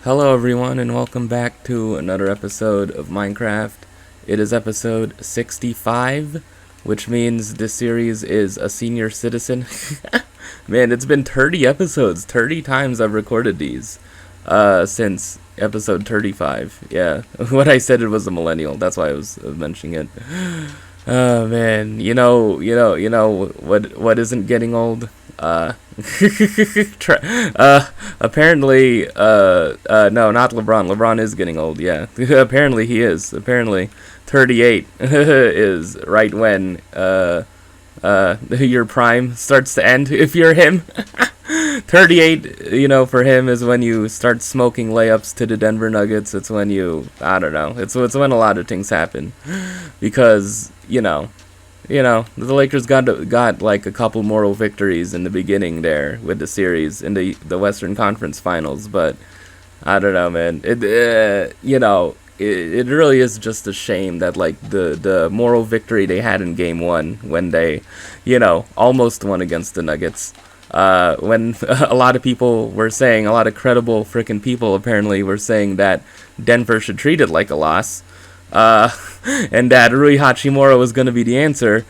Hello everyone and welcome back to another episode of Minecraft. It is episode 65, which means this series is a senior citizen. Man, it's been 30 episodes, 30 times I've recorded these since episode 35. Yeah, what I said it was a millennial, that's why I was mentioning it. Oh man, what isn't getting old? Apparently, no, not LeBron. LeBron is getting old, yeah. Apparently he is. Apparently, 38 is right when, your prime starts to end, if you're him. 38, for him is when you start smoking layups to the Denver Nuggets. It's when I don't know. It's when a lot of things happen. Because, the Lakers got like a couple moral victories in the beginning there with the series in the Western Conference Finals, but I don't know, man. It really is just a shame that like the moral victory they had in Game 1 when they, almost won against the Nuggets. When a lot of people were saying, a lot of credible freaking people apparently were saying that Denver should treat it like a loss. And that Rui Hachimura was going to be the answer.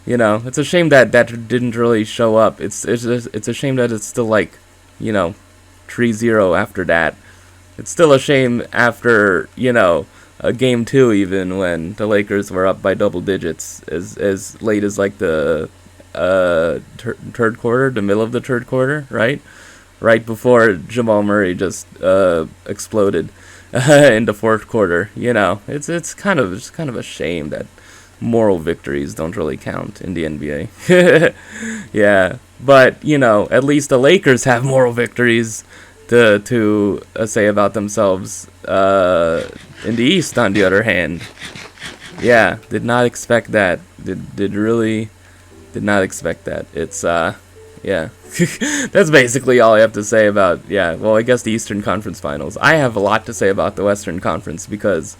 It's a shame that didn't really show up. It's a shame that it's still like, 3-0 after that. It's still a shame after, a game 2 even when the Lakers were up by double digits as late as like the third quarter, the middle of the third quarter, right? Right before Jamal Murray just exploded. In the fourth quarter, it's kind of a shame that moral victories don't really count in the NBA. Yeah, but at least the Lakers have moral victories to say about themselves. In the East, on the other hand, yeah, did not expect that. Did really did not expect that. It's yeah. That's basically all I have to say about, I guess the Eastern Conference Finals. I have a lot to say about the Western Conference because,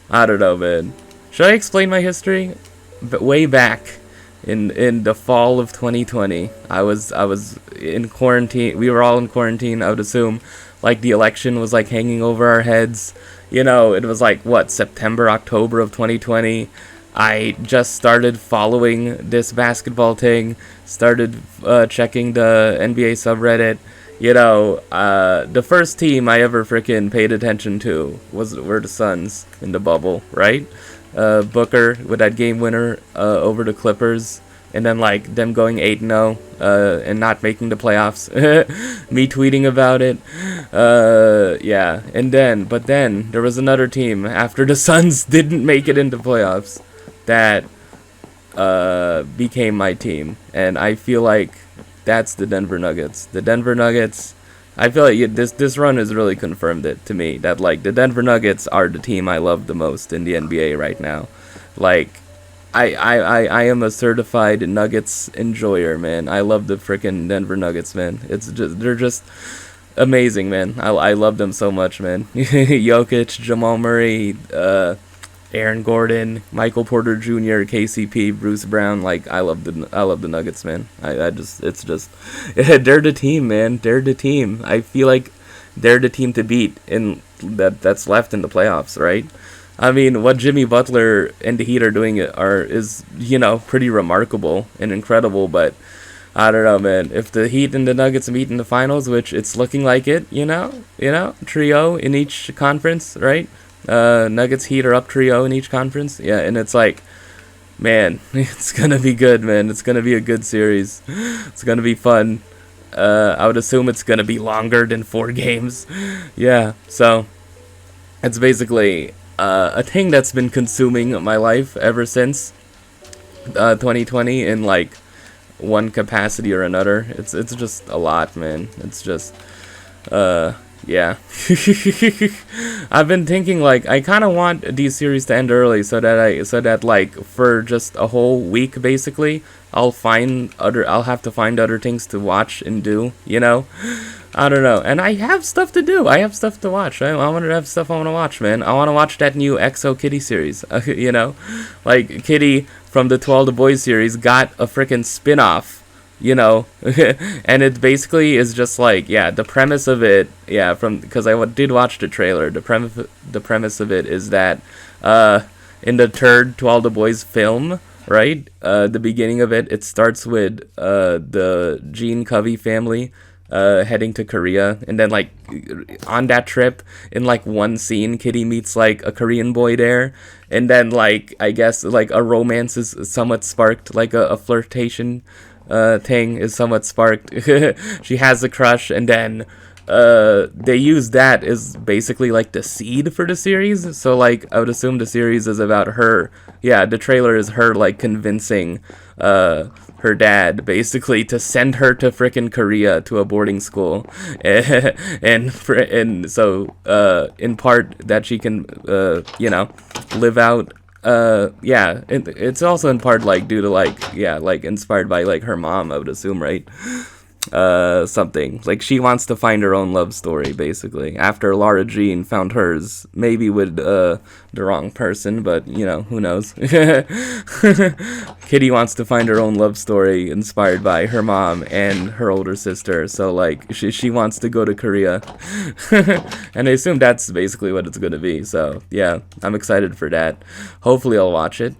I don't know, man. Should I explain my history? But way back in the fall of 2020, I was in quarantine. We were all in quarantine, I would assume. Like, the election was, like, hanging over our heads. It was, like, September, October of 2020. I just started following this basketball thing, started checking the NBA subreddit. The first team I ever freaking paid attention to were the Suns in the bubble, right? Booker with that game winner over the Clippers, and then like them going 8-0 and not making the playoffs. Me tweeting about it. But then there was another team after the Suns didn't make it into playoffs that became my team, and I feel like that's the Denver Nuggets. The Denver Nuggets, I feel like this run has really confirmed it to me that like the Denver Nuggets are the team I love the most in the NBA right now. Like I am a certified Nuggets enjoyer, man. I love the freaking Denver Nuggets, man. They're just amazing, man. I love them so much, man. Jokic, Jamal Murray, Aaron Gordon, Michael Porter Jr., KCP, Bruce Brown. Like I love the Nuggets, man. They're the team, man. They're the team. I feel like they're the team to beat in that's left in the playoffs, right? I mean, what Jimmy Butler and the Heat are doing is pretty remarkable and incredible, but I don't know, man. If the Heat and the Nuggets meet in the finals, which it's looking like it, trio in each conference, right? Nuggets, Heat are up 3-0 in each conference. Yeah, and it's like, man, it's gonna be good, man. It's gonna be a good series. It's gonna be fun. I would assume it's gonna be longer than 4 games. Yeah, so it's basically a thing that's been consuming my life ever since 2020 in like one capacity or another. It's just a lot, man. It's just yeah. I've been thinking like I kind of want these series to end early so that like for just a whole week basically I'll have to find other things to watch and do, I don't know. And I have stuff to do. I have stuff to watch. I want to have stuff I want to watch, man. I want to watch that new XO Kitty series. Like Kitty from the 12 The Boys series got a freaking spin-off you know. And it basically is just like, yeah, the premise of it, yeah, from because did watch the trailer. The premise of it is that in the third To All the Boys film, right, the beginning of it starts with the Gene Covey family heading to Korea, and then like on that trip, in like one scene, Kitty meets like a Korean boy there, and then like I guess like a romance is somewhat sparked, like a flirtation thing is somewhat sparked. She has a crush, and then they use that as basically like the seed for the series. So like I would assume the series is about her. Yeah, the trailer is her like convincing her dad basically to send her to frickin' Korea to a boarding school, and so in part that she can live out. Yeah, it's also in part like due to like, yeah, like inspired by like her mom, I would assume, right? Something like she wants to find her own love story basically after Laura Jean found hers, maybe with the wrong person, but who knows. Kitty wants to find her own love story inspired by her mom and her older sister, so like she wants to go to Korea. And I assume that's basically what it's gonna be, so yeah, I'm excited for that. Hopefully I'll watch it.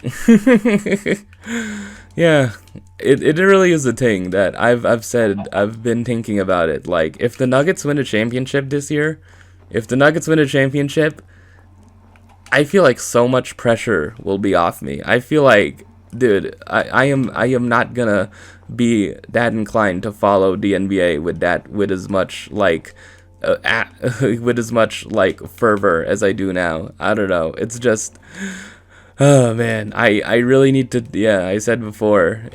Yeah, it really is a thing that I've said. I've been thinking about it. Like, if the Nuggets win a championship this year, I feel like so much pressure will be off me. I feel like, dude, I am not gonna be that inclined to follow the NBA with as much like with as much like fervor as I do now. I don't know. It's just. Oh man, I really need to, yeah, I said before,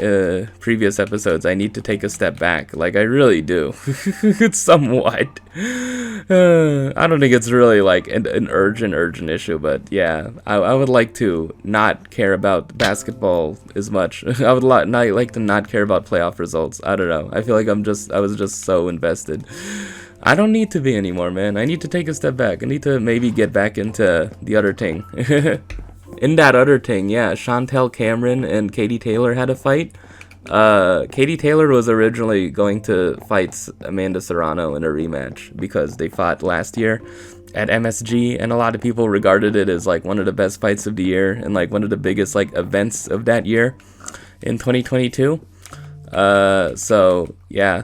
previous episodes, I need to take a step back. Like, I really do. It's somewhat. I don't think it's really like an urgent issue, but yeah, I would like to not care about basketball as much. I would not like to not care about playoff results. I don't know. I feel like I was just so invested. I don't need to be anymore, man. I need to take a step back. I need to maybe get back into the other thing. In that other thing, yeah, Chantel Cameron and Katie Taylor had a fight. Katie Taylor was originally going to fight Amanda Serrano in a rematch because they fought last year at MSG, and a lot of people regarded it as like one of the best fights of the year and like one of the biggest like events of that year in 2022. So yeah,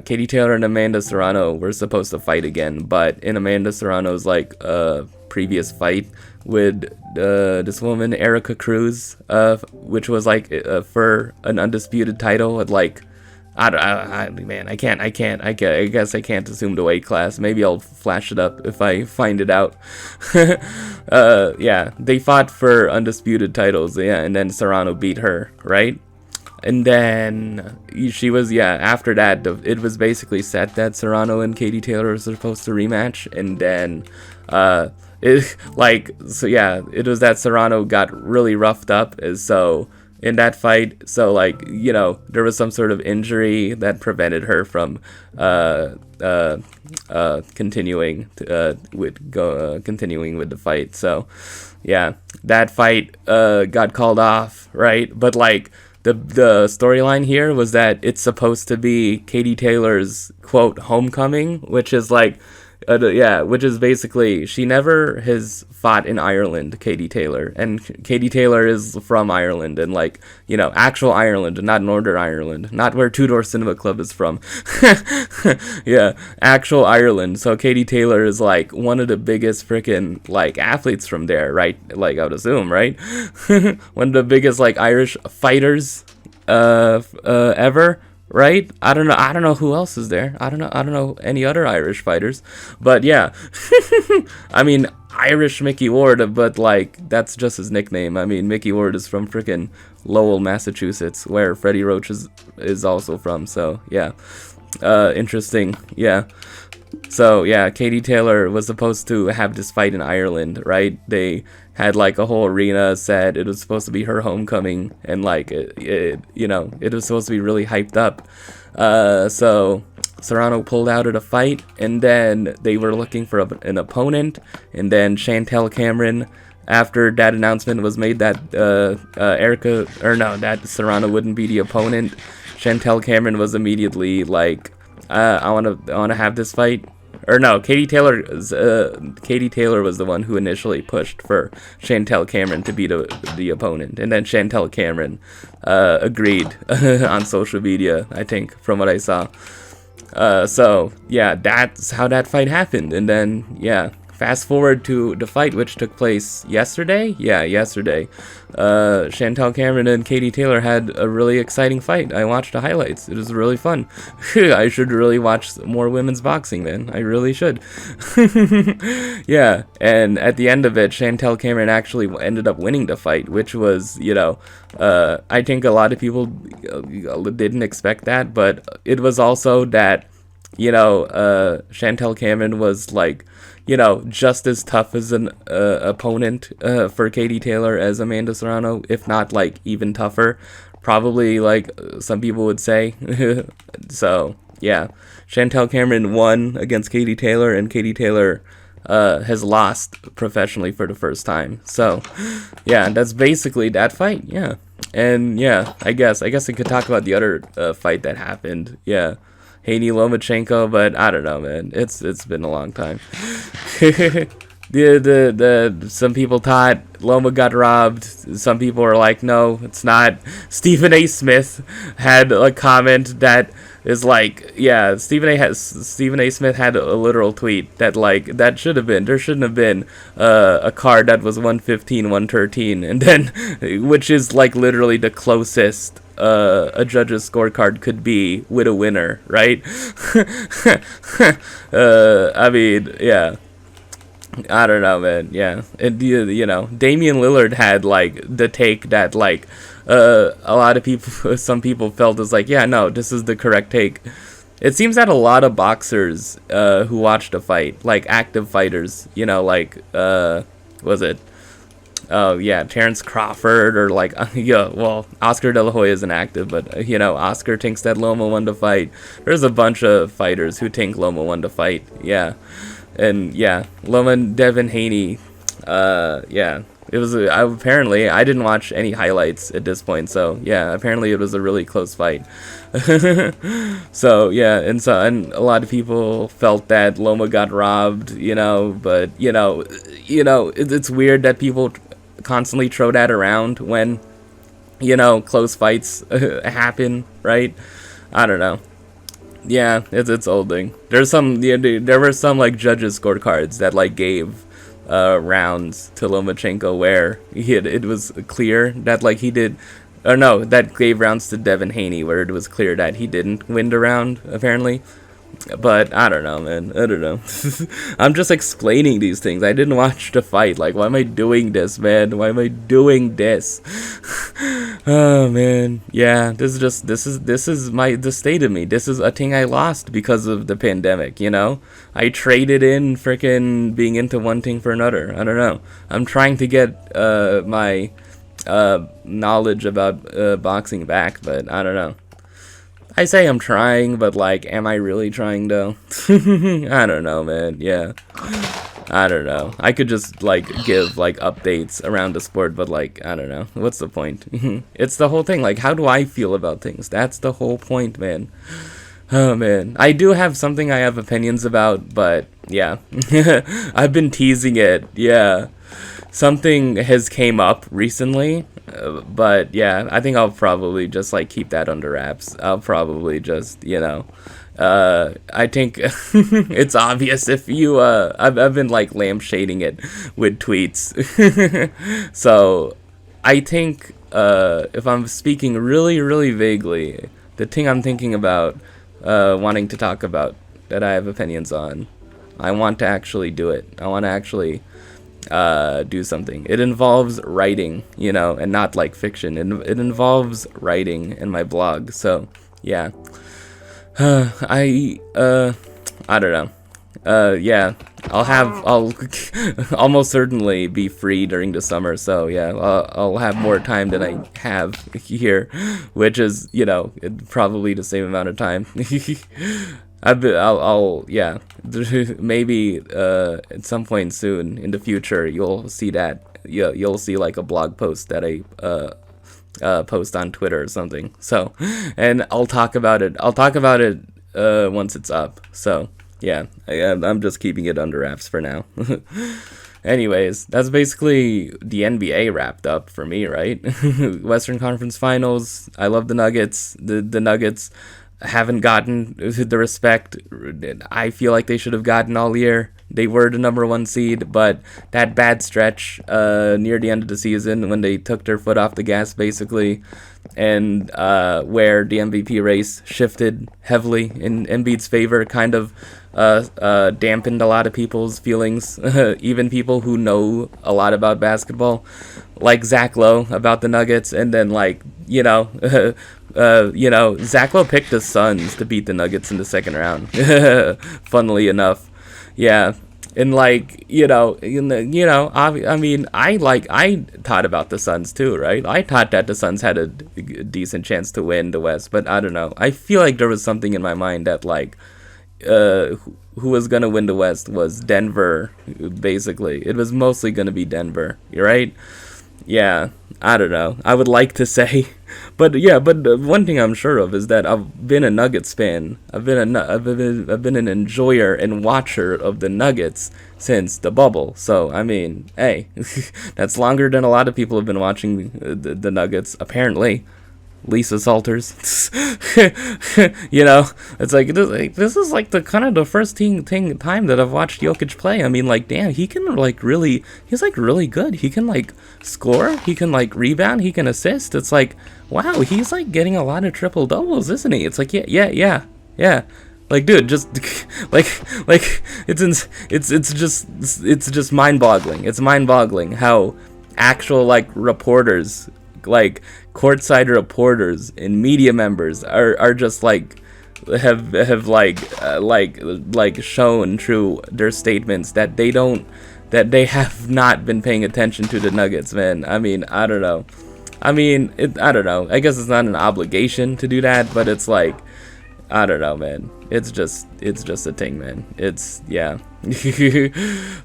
Katie Taylor and Amanda Serrano were supposed to fight again, but in Amanda Serrano's like previous fight with this woman Erica Cruz, which was like for an undisputed title at like I guess I can't assume the weight class. Maybe I'll flash it up if I find it out. Yeah, they fought for undisputed titles, yeah, and then Serrano beat her, right? And then she was, yeah, after that, it was basically set that Serrano and Katie Taylor were supposed to rematch, and then it was that Serrano got really roughed up, so in that fight, so like, there was some sort of injury that prevented her from continuing with the fight. So yeah, that fight got called off, right? But like the storyline here was that it's supposed to be Katie Taylor's quote homecoming, which is like which is basically, she never has fought in Ireland, Katie Taylor, and Katie Taylor is from Ireland, and like, actual Ireland, not Northern Ireland, not where Two Door Cinema Club is from. Yeah, actual Ireland. So Katie Taylor is like one of the biggest freaking like athletes from there, right? Like, I would assume, right? One of the biggest like Irish fighters ever. Right? I don't know who else is there. I don't know any other Irish fighters. But yeah. I mean, Irish Mickey Ward, but like, that's just his nickname. I mean, Mickey Ward is from freaking Lowell, Massachusetts, where Freddie Roach is also from. So yeah. Interesting. Yeah. So yeah, Katie Taylor was supposed to have this fight in Ireland, right? They had like a whole arena set. It was supposed to be her homecoming, and like it was supposed to be really hyped up. So Serrano pulled out of the fight, and then they were looking for an opponent, and then Chantel Cameron, after that announcement was made that that Serrano wouldn't be the opponent, Chantel Cameron was immediately like, I wanna have this fight. Or no, Katie Taylor was the one who initially pushed for Chantel Cameron to be the opponent, and then Chantel Cameron agreed on social media, I think, from what I saw. So yeah, that's how that fight happened, and then yeah. Fast forward to the fight, which took place yesterday. Yeah, yesterday. Chantel Cameron and Katie Taylor had a really exciting fight. I watched the highlights. It was really fun. I should really watch more women's boxing, man. I really should. Yeah, and at the end of it, Chantel Cameron actually ended up winning the fight, which was, I think a lot of people didn't expect that, but it was also that, Chantel Cameron was like, just as tough as an opponent for Katie Taylor as Amanda Serrano, if not like even tougher, probably, like some people would say. So yeah, Chantel Cameron won against Katie Taylor, and Katie Taylor has lost professionally for the first time. So yeah, that's basically that fight. Yeah, and yeah, I guess I could talk about the other fight that happened. Yeah. Haney Lomachenko, but I don't know, man. It's been a long time. Some people thought Loma got robbed. Some people are like, no, it's not. Stephen A. Smith had a comment that is like, yeah, Stephen A. Smith had a literal tweet that like there shouldn't have been a card that was 115, 113, and then which is like literally the closest a judge's scorecard could be with a winner, right? I mean, yeah. I don't know, man. Yeah, and Damian Lillard had like the take that like a lot of people, some people felt is like, yeah, no, this is the correct take. It seems that a lot of boxers who watched a fight, like active fighters, was it? Oh yeah, Terrence Crawford or like Oscar De La Hoya isn't active, but Oscar thinks that Loma won the fight. There's a bunch of fighters who think Loma won the fight. Yeah, and yeah, Loma and Devin Haney. Yeah, it was apparently I didn't watch any highlights at this point, so yeah, apparently it was a really close fight. So yeah, and a lot of people felt that Loma got robbed, but it's weird that people constantly throw that around when close fights happen, right? I don't know. Yeah, it's old thing. There were some like judges scorecards that like gave rounds to Lomachenko where it was clear that like he did, or no, that gave rounds to Devin Haney where it was clear that he didn't win the round apparently. But I don't know, man. I don't know. I'm just explaining these things. I didn't watch the fight. Like, why am I doing this, man? Why am I doing this? Oh man, yeah. This is the state of me. This is a thing I lost because of the pandemic. I traded in freaking being into one thing for another. I don't know. I'm trying to get my knowledge about boxing back, but I don't know. I say I'm trying, but like, am I really trying though? I don't know, man. Yeah. I don't know. I could just like give like updates around the sport, but like, I don't know. What's the point? It's the whole thing. Like, how do I feel about things? That's the whole point, man. Oh man. I do have something I have opinions about, but yeah. I've been teasing it. Yeah. Something has came up recently, but yeah, I think I'll probably just like keep that under wraps. I'll probably just, I think it's obvious if you, I've been like lampshading it with tweets. So I think if I'm speaking really, really vaguely, the thing I'm thinking about wanting to talk about that I have opinions on, I want to actually do it. I want to actually do something. It involves writing, and not like fiction. It involves writing in my blog. So yeah, I don't know. Yeah, I'll almost certainly be free during the summer. So yeah, I'll have more time than I have here, which is probably the same amount of time. Yeah, maybe at some point soon in the future you'll see that. You'll see like a blog post that I post on Twitter or something. So, and I'll talk about it. Once it's up. So yeah, I'm just keeping it under wraps for now. Anyways, that's basically the NBA wrapped up for me, right? Western Conference Finals. I love the Nuggets. The Nuggets haven't gotten the respect I feel like they should have gotten all year. They were the number one seed, but that bad stretch near the end of the season when they took their foot off the gas, basically, and where the MVP race shifted heavily in Embiid's favor, kind of dampened a lot of people's feelings, even people who know a lot about basketball, like Zach Lowe about the Nuggets, and then Zach Lowe picked the Suns to beat the Nuggets in the second round. Funnily enough, yeah. And I thought about the Suns too, right? I thought that the Suns had a decent chance to win the West, but I don't know. I feel like there was something in my mind that who was gonna win the West was Denver. Basically, it was mostly gonna be Denver, right? Yeah, I don't know. I would like to say, but one thing I'm sure of is that I've been a Nuggets fan. I've been an enjoyer and watcher of the Nuggets since the bubble. So I mean, hey, that's longer than a lot of people have been watching the Nuggets. Apparently, Lisa Salters. It's like this is like the kind of the first time that I've watched Jokic play. I mean, like, damn, he can he's really good. He can score, he can rebound, he can assist. It's like, wow, he's getting a lot of triple doubles, isn't he? It's like, yeah. Like, dude, just it's just mind boggling. It's mind boggling how actual reporters, courtside reporters and media members are just have shown through their statements that they have not been paying attention to the Nuggets, man. I mean, I don't know. I don't know. I guess it's not an obligation to do that, but it's I don't know, man. It's just a thing, man. It's, yeah.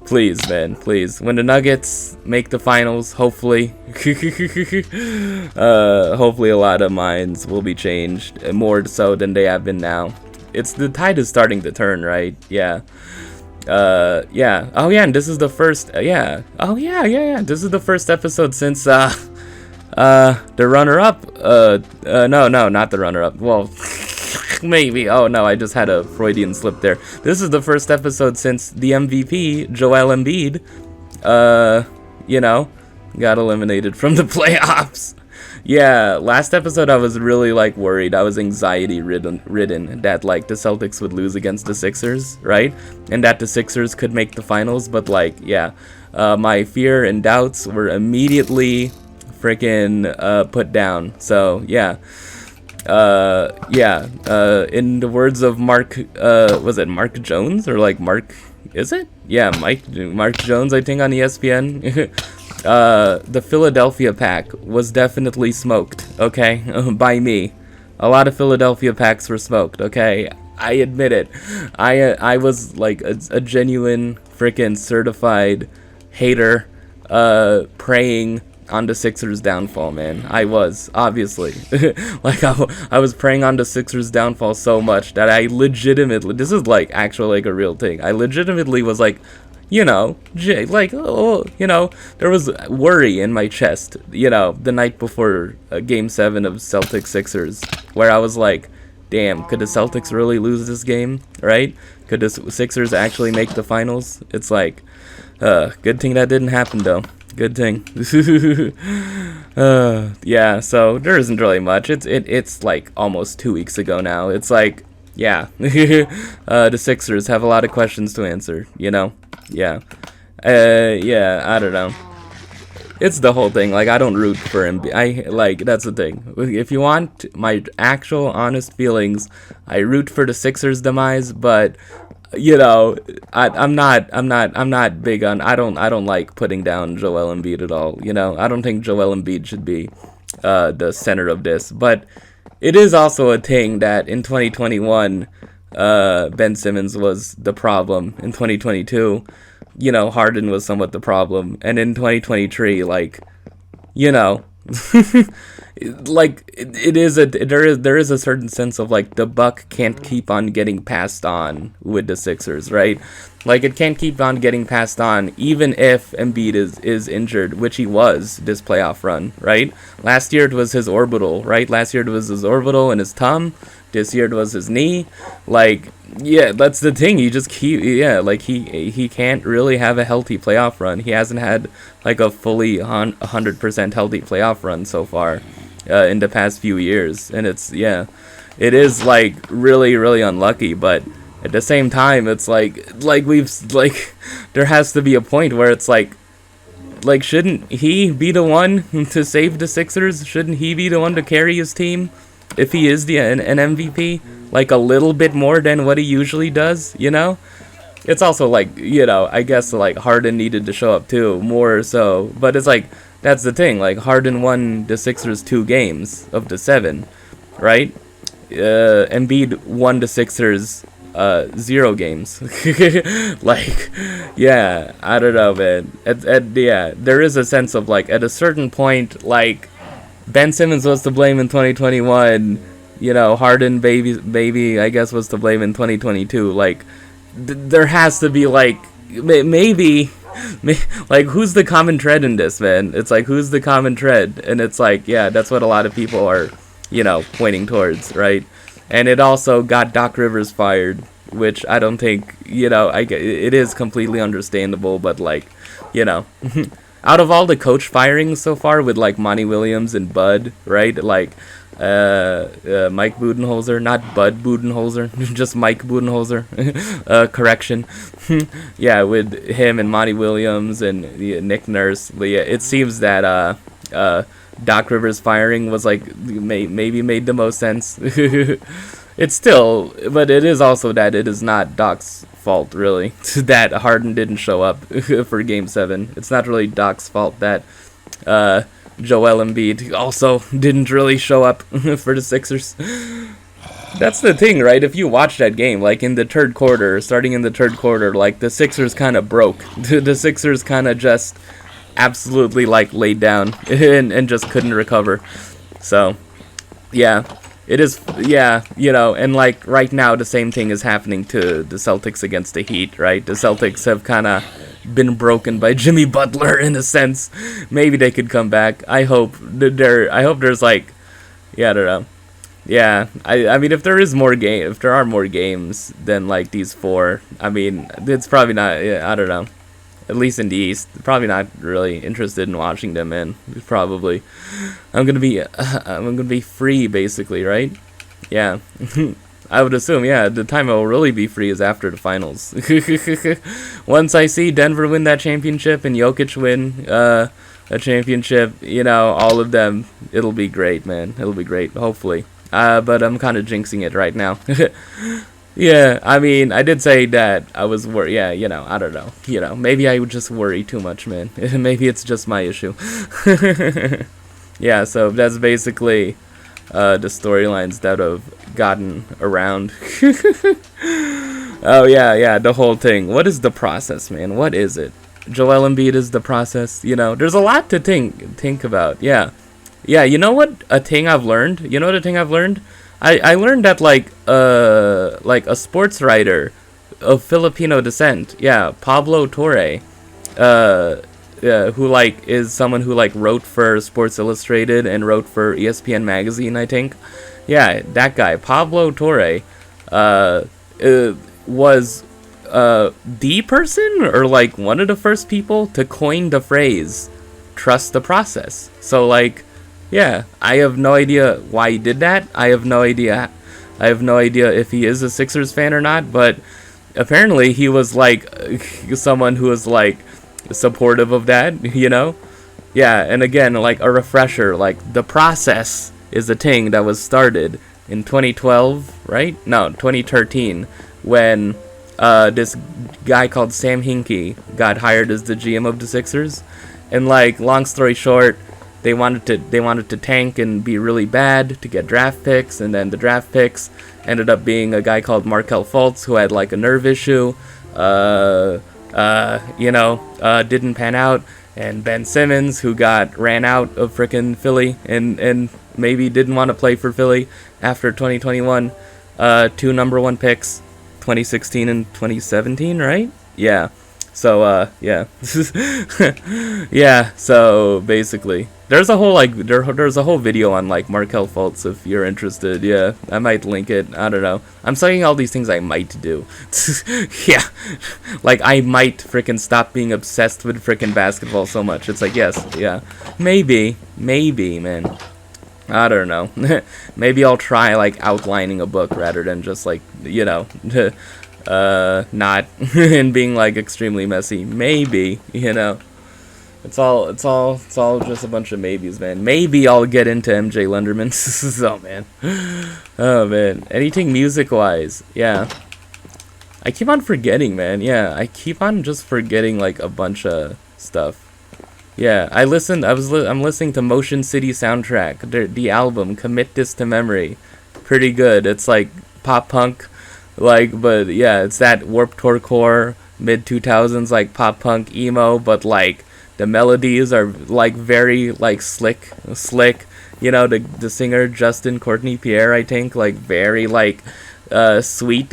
Please, man, please. When the Nuggets make the finals, hopefully, hopefully a lot of minds will be changed, more so than they have been now. The tide is starting to turn, right? Yeah. Yeah. Oh, yeah, and this is the first, yeah. Oh, yeah. This is the first episode since, the runner-up, no, not the runner-up. Well, maybe. Oh no, I just had a Freudian slip there. This is the first episode since the MVP, Joel Embiid, got eliminated from the playoffs. Yeah, last episode I was really worried. I was anxiety ridden that the Celtics would lose against the Sixers, right? And that the Sixers could make the finals, but my fear and doubts were immediately freaking put down. So, yeah. In the words of Mark, was it Mark Jones or Mark, is it? Yeah, Mark Jones, I think, on ESPN. The Philadelphia pack was definitely smoked, okay, by me. A lot of Philadelphia packs were smoked, okay? I admit it. I was a genuine freaking certified hater, praying on the Sixers' downfall, man. I was, obviously. I was praying on the Sixers' downfall so much that I legitimately, this is actual a real thing. I legitimately was there was worry in my chest, the night before Game 7 of Celtics Sixers, where I was damn, could the Celtics really lose this game, right? Could the Sixers actually make the finals? It's good thing that didn't happen, though. Good thing. Yeah, so there isn't really much. It's almost 2 weeks ago now. It's yeah. The Sixers have a lot of questions to answer, Yeah. Yeah, I don't know. It's the whole thing. I don't root for him. That's the thing. If you want my actual honest feelings, I root for the Sixers' demise, but I'm not big on, I don't like putting down Joel Embiid at all. I don't think Joel Embiid should be the center of this, but it is also a thing that in 2021 Ben Simmons was the problem. In 2022, Harden was somewhat the problem, and in 2023, Like it is a there is a certain sense of like the buck can't keep on getting passed on with the Sixers, right? Like it can't keep on getting passed on even if Embiid is injured, which he was this playoff run, right? Last year it was his orbital, right? Last year it was his orbital and his thumb. This year it was his knee. Like, yeah, that's the thing. He just like he can't really have a healthy playoff run. He hasn't had like a fully 100% healthy playoff run so far in the past few years, and it is like really really unlucky. But at the same time, it's like we've like there has to be a point where it's like shouldn't he be the one to save the Sixers? Shouldn't he be the one to carry his team? If he is an MVP, like a little bit more than what he usually does, you know? It's also like, I guess like Harden needed to show up too, more so. But it's like, that's the thing, like Harden won the Sixers 2 games of the 7, right? Embiid won the Sixers 0 games. Like, yeah, I don't know, man. Yeah, there is a sense of like, at a certain point, like, Ben Simmons was to blame in 2021. Harden, baby, I guess was to blame in 2022. Like, there has to be like maybe, like who's the common thread in this, man? It's like who's the common thread, and it's like that's what a lot of people are, pointing towards, right? And it also got Doc Rivers fired, which I don't think it is completely understandable, but like, out of all the coach firings so far with like Monty Williams and Bud, right? Like Mike Budenholzer, not Bud Budenholzer, just Mike Budenholzer. Correction. Yeah, with him and Monty Williams and Nick Nurse. It seems that Doc Rivers firing was like maybe made the most sense. It's still, but it is also that it is not Doc's fault, really, that Harden didn't show up for Game 7. It's not really Doc's fault that Joel Embiid also didn't really show up for the Sixers. That's the thing, right? If you watch that game, like in the third quarter, starting in the third quarter, like the Sixers kind of broke. The Sixers kind of just absolutely like laid down and just couldn't recover. So, yeah. It is, and like right now the same thing is happening to the Celtics against the Heat, right? The Celtics have kind of been broken by Jimmy Butler in a sense. Maybe they could come back. I hope there's like, I don't know. Yeah, I mean if there are more games than like these 4, I mean it's probably not. I don't know. At least in the East, probably not really interested in watching them. In probably, I'm gonna be free basically, right? Yeah, I would assume. Yeah, the time I will really be free is after the finals. Once I see Denver win that championship and Jokic win a championship, all of them, it'll be great, man. It'll be great, hopefully. But I'm kind of jinxing it right now. Yeah, I mean, I did say that I was worried. Yeah, I don't know. Maybe I would just worry too much, man. Maybe it's just my issue. Yeah, so that's basically the storylines that have gotten around. Oh, yeah, the whole thing. What is the process, man? What is it? Joel Embiid is the process. There's a lot to think about. Yeah, you know what? A thing I've learned? You know what a thing I've learned? I learned that like a sports writer of Filipino descent, Pablo Torre, who like is someone who like wrote for Sports Illustrated and wrote for ESPN magazine, I think. Yeah, that guy, Pablo Torre, was the person or like one of the first people to coin the phrase "trust the process." So like. Yeah, I have no idea why he did that. I have no idea if he is a Sixers fan or not, but apparently he was like someone who was like supportive of that, Yeah, and again, like a refresher, like the process is a thing that was started in 2012, right? No, 2013, when this guy called Sam Hinkie got hired as the GM of the Sixers. And like, long story short, they wanted to tank and be really bad to get draft picks, and then the draft picks ended up being a guy called Markelle Fultz who had like a nerve issue, didn't pan out, and Ben Simmons, who got ran out of frickin' Philly and maybe didn't want to play for Philly after 2021. Two number one picks, 2016 and 2017, right? Yeah. So yeah. Yeah, so basically there's a whole there's a whole video on like Markel Fultz if you're interested. Yeah, I might link it. I don't know. I'm saying all these things I might do. Yeah. Like I might freaking stop being obsessed with freaking basketball so much. It's like, yes, yeah. Maybe, man. I don't know. Maybe I'll try like outlining a book rather than just like, not and being like extremely messy. Maybe, it's all just a bunch of maybes, man. Maybe I'll get into MJ Lenderman. Oh man, anything music wise, yeah. I keep on forgetting, man. Yeah, I keep on just forgetting like a bunch of stuff. Yeah, I'm listening to Motion City Soundtrack, the album Commit This to Memory. Pretty good. It's like pop punk, but yeah, it's that Warped Tour core mid 2000s like pop punk emo, but like the melodies are like very like slick. The singer Justin Courtney Pierre, I think, like very like sweet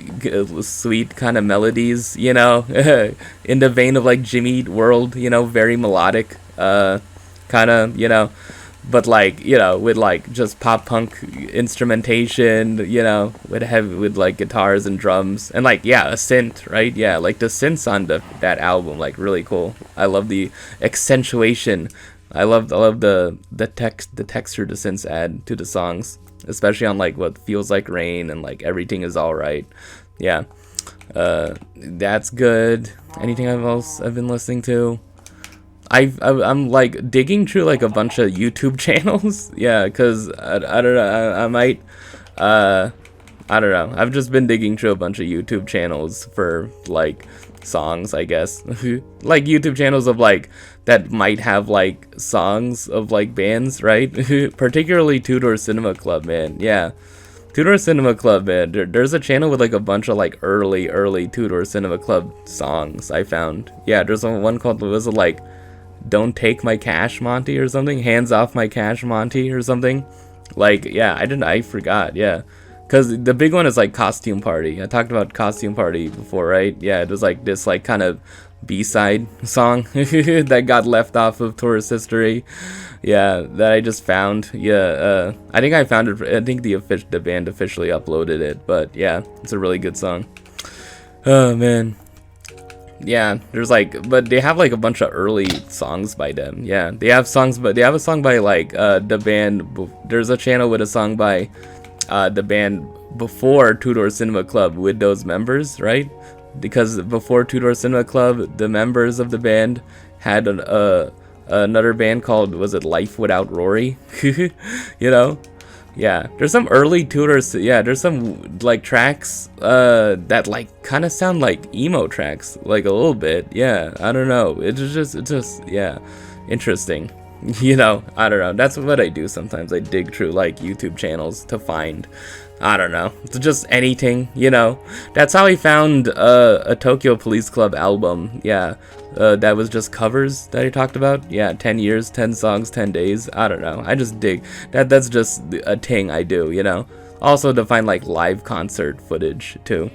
kind of melodies, in the vein of like Jimmy Eat World, very melodic, kind of, but like, with like just pop punk instrumentation, with like guitars and drums and like, yeah, a synth, right? Yeah, like the synths on that album, like really cool. I love the accentuation. I love the texture the synths add to the songs, especially on like What Feels Like Rain and like Everything Is Alright. Yeah, that's good. Anything else I've been listening to? I'm like digging through like a bunch of YouTube channels. Yeah, because I don't know, I might I don't know, I've just been digging through a bunch of YouTube channels for like songs, I guess. Like YouTube channels of like that might have like songs of like bands, right? Particularly Two Door Cinema Club, man. Yeah, Two Door Cinema Club, man. There's a channel with like a bunch of like early Two Door Cinema Club songs I found. Yeah, there's one called, was it like Don't Take My Cash Monty or something, Hands Off My Cash Monty or something. Like, yeah, I forgot. Yeah, because the big one is like Costume Party. I talked about Costume Party before, right? Yeah, it was like this like kind of B-side song that got left off of Tourist History. Yeah, that I just found. Yeah, I think I found it. I think the band officially uploaded it, but yeah, it's a really good song. Oh man. Yeah, there's like, but they have like a bunch of early songs by them. Yeah, they have songs, but they have a song by like the band. There's a channel with a song by the band before Two Door Cinema Club with those members, right? Because before Two Door Cinema Club, the members of the band had another band called, was it Life Without Rory? Yeah, there's some early Tudors. Yeah, there's some like tracks that like kind of sound like emo tracks, like a little bit. Yeah, I don't know. It's just yeah, interesting. I don't know. That's what I do sometimes. I dig through like YouTube channels to find, I don't know, just anything. That's how I found a Tokyo Police Club album. Yeah, that was just covers that I talked about. Yeah, 10 years, 10 songs, 10 days. I don't know. I just dig that. That's just a thing I do. Also to find like live concert footage too.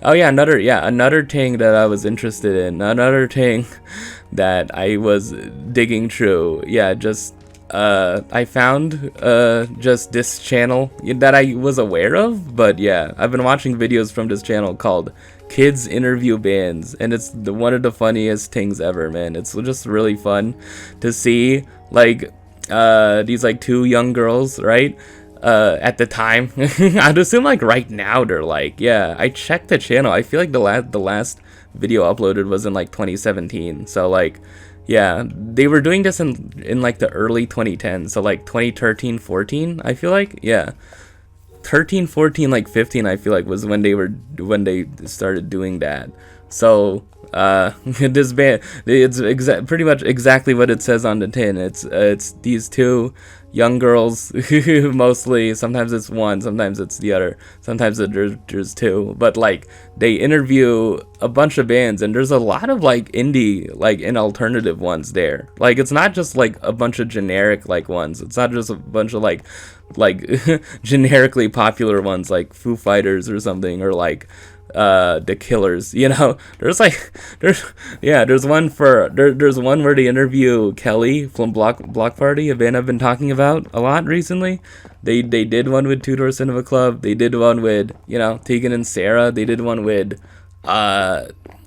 Oh yeah, another thing that I was interested in. Another thing that I was digging through. Yeah, just I found just this channel that I was aware of, but yeah, I've been watching videos from this channel called Kids Interview Bands, and it's one of the funniest things ever, man. It's just really fun to see like these like two young girls, right? At the time, I'd assume like right now they're like, yeah, I checked the channel. I feel like the last video uploaded was in like 2017, so like, yeah, they were doing this in like the early 2010s, so like 2013, 14, I feel like. Yeah, 13, 14, like 15, I feel like was when they started doing that. So this band, it's pretty much exactly what it says on the tin. It's these two young girls mostly. Sometimes it's one, sometimes it's the other, sometimes there's two, but like they interview a bunch of bands, and there's a lot of like indie like and alternative ones there. Like it's not just like a bunch of generic like ones, it's not just a bunch of like generically popular ones like Foo Fighters or something, or like the Killers, you know. There's one there's one where they interview Kelly from Block Party, a band I've been talking about a lot recently. They did one with Two Door Cinema Club, they did one with, you know, Tegan and Sarah, they did one with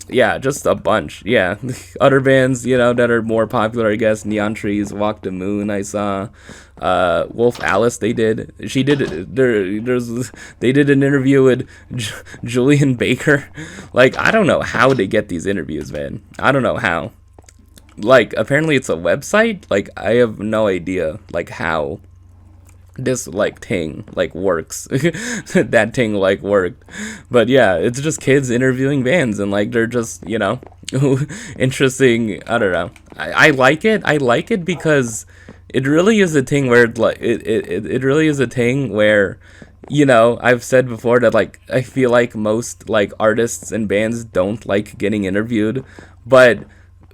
yeah, just a bunch. Yeah, other bands, you know, that are more popular, I guess. Neon Trees, Walk the Moon, I saw. Wolf Alice, they did. She did. They did an interview with Julian Baker. Like, I don't know how they get these interviews, man. I don't know how. Like, apparently it's a website. Like, I have no idea, like, how this like thing like works. That thing like worked. But yeah, it's just kids interviewing bands, and like they're just, you know, interesting. I don't know, I like it because it really is a thing where like it really is a thing where, you know, I've said before that like I feel like most like artists and bands don't like getting interviewed, but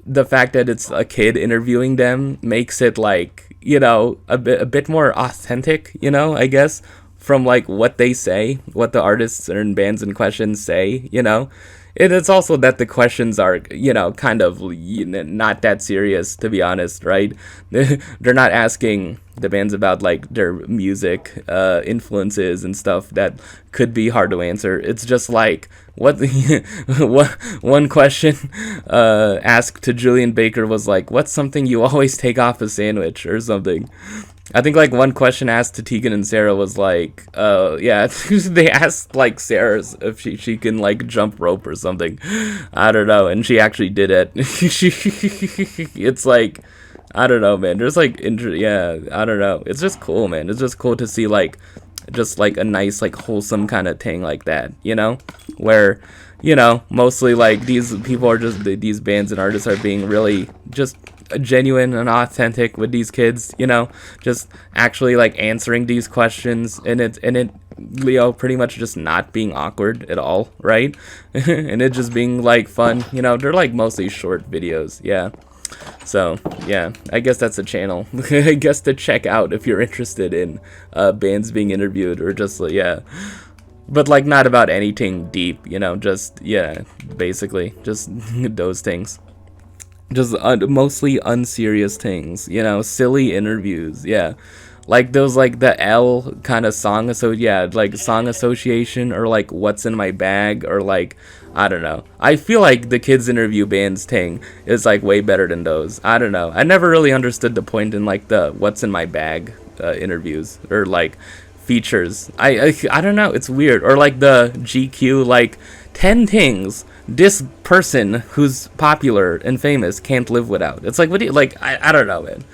the fact that it's a kid interviewing them makes it like, you know, a bit more authentic, you know, I guess, from like what they say, what the artists and bands in question say, you know. It's also that the questions are, you know, kind of, you know, not that serious, to be honest, right? They're not asking the bands about like their music influences and stuff that could be hard to answer. It's just like what one question asked to Julian Baker was like, what's something you always take off a sandwich or something. I think like one question asked to Tegan and Sarah was like, yeah, they asked like Sarah if she can like jump rope or something. I don't know, and she actually did it. It's like, I don't know, man. There's like, yeah, I don't know. It's just cool, man. It's just cool to see like, just like a nice like wholesome kind of thing like that, you know, where, you know, mostly like these people are just, these bands and artists are being really just genuine and authentic with these kids, you know, just actually like answering these questions, and it you know, pretty much just not being awkward at all, right? And it just being like fun, you know. They're like mostly short videos, yeah. So yeah, I guess that's a channel I guess to check out if you're interested in bands being interviewed, or just yeah, but like not about anything deep, you know, just yeah, basically just those things. Just mostly unserious things, you know, silly interviews, yeah. Like those, like the L kind of song, so yeah, like song association, or like what's in my bag, or like, I don't know. I feel like the kids interview bands thing is like way better than those. I don't know. I never really understood the point in like the what's in my bag interviews, or like features. I don't know. It's weird. Or like the GQ, like 10 things this person who's popular and famous can't live without. It's like, what do you, like, I don't know, man.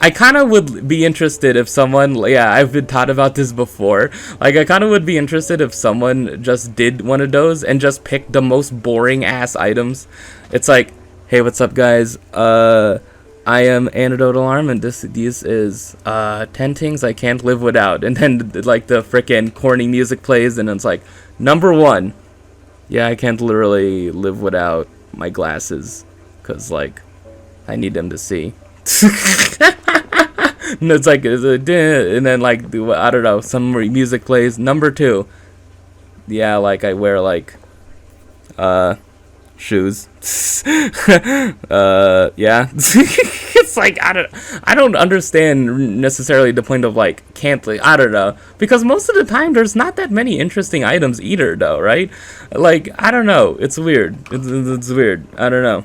I kind of would be interested if someone, yeah, I've been taught about this before. Like, I kind of would be interested if someone just did one of those and just picked the most boring ass items. It's like, hey, what's up, guys? I am Antidote Alarm, and this is 10 things I can't live without. And then like the freaking corny music plays, and it's like, number 1. Yeah, I can't literally live without my glasses, because, like, I need them to see. And it's like, and then, like, I don't know, some music plays. Number 2. Yeah, like, I wear, like, shoes. Yeah. It's like, I don't understand necessarily the point of like can't, like, I don't know, because most of the time there's not that many interesting items either, though, right? Like, I don't know, it's weird. It's weird. I don't know.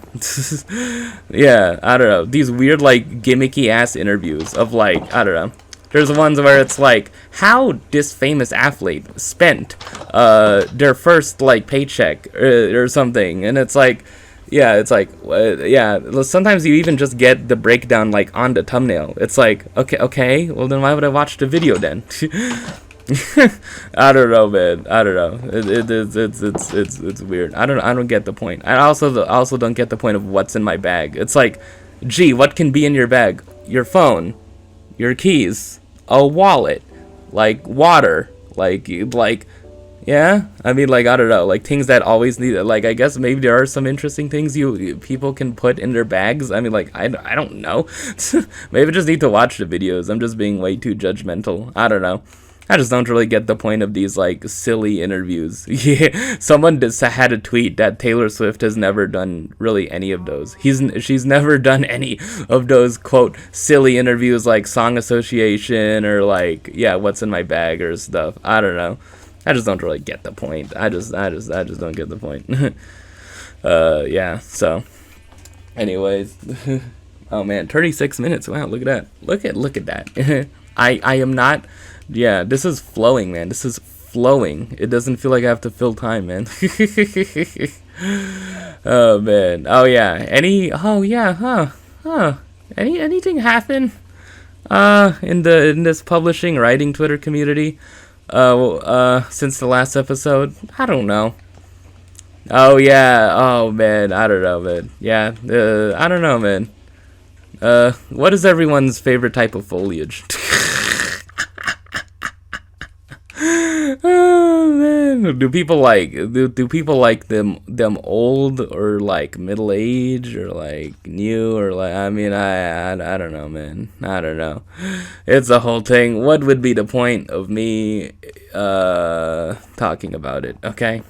Yeah, I don't know, these weird like gimmicky ass interviews of like, I don't know. There's ones where it's like how this famous athlete spent their first like paycheck or something, and it's like, yeah, it's like, yeah, sometimes you even just get the breakdown like on the thumbnail. It's like, okay, well then why would I watch the video then? I don't know, man. I don't know. It's weird. I don't get the point. I also don't get the point of what's in my bag. It's like, gee, what can be in your bag? Your phone. your keys, a wallet, like water, like yeah. I mean, like, I don't know, like things that always need, like, I guess maybe there are some interesting things people can put in their bags. I mean, like, I don't know. Maybe I just need to watch the videos. I'm just being way too judgmental. I don't know. I just don't really get the point of these, like, silly interviews. Yeah, someone just had a tweet that Taylor Swift has never done really any of those. She's never done any of those, quote, silly interviews like Song Association or, like, yeah, what's in my bag or stuff. I don't know. I just don't really get the point. I just don't get the point. Yeah, so. Anyways. Oh, man, 36 minutes. Wow, look at that. Look at that. I am not... Yeah, this is flowing, man. This is flowing. It doesn't feel like I have to fill time, man. Oh, man. Oh, yeah. Anything happen in this publishing writing Twitter community since the last episode? I don't know. Oh, yeah. Oh, man. I don't know, man. Yeah. I don't know, man. What is everyone's favorite type of foliage? Oh, man. Do people like them old or like middle age or like new or like, I mean, I don't know, man. I don't know. It's a whole thing. What would be the point of me talking about it? Okay.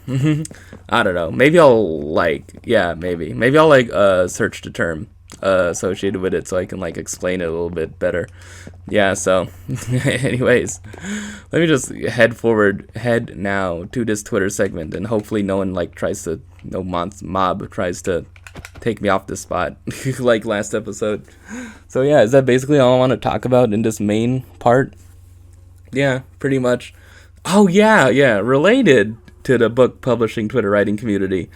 I don't know. Maybe I'll maybe I'll search the term associated with it so I can like explain it a little bit better. Yeah, so anyways, let me just head now to this Twitter segment, and hopefully no mob tries to take me off the spot like last episode. So yeah, is that basically all I want to talk about in this main part? Yeah, pretty much. Oh yeah, related to the book publishing Twitter writing community.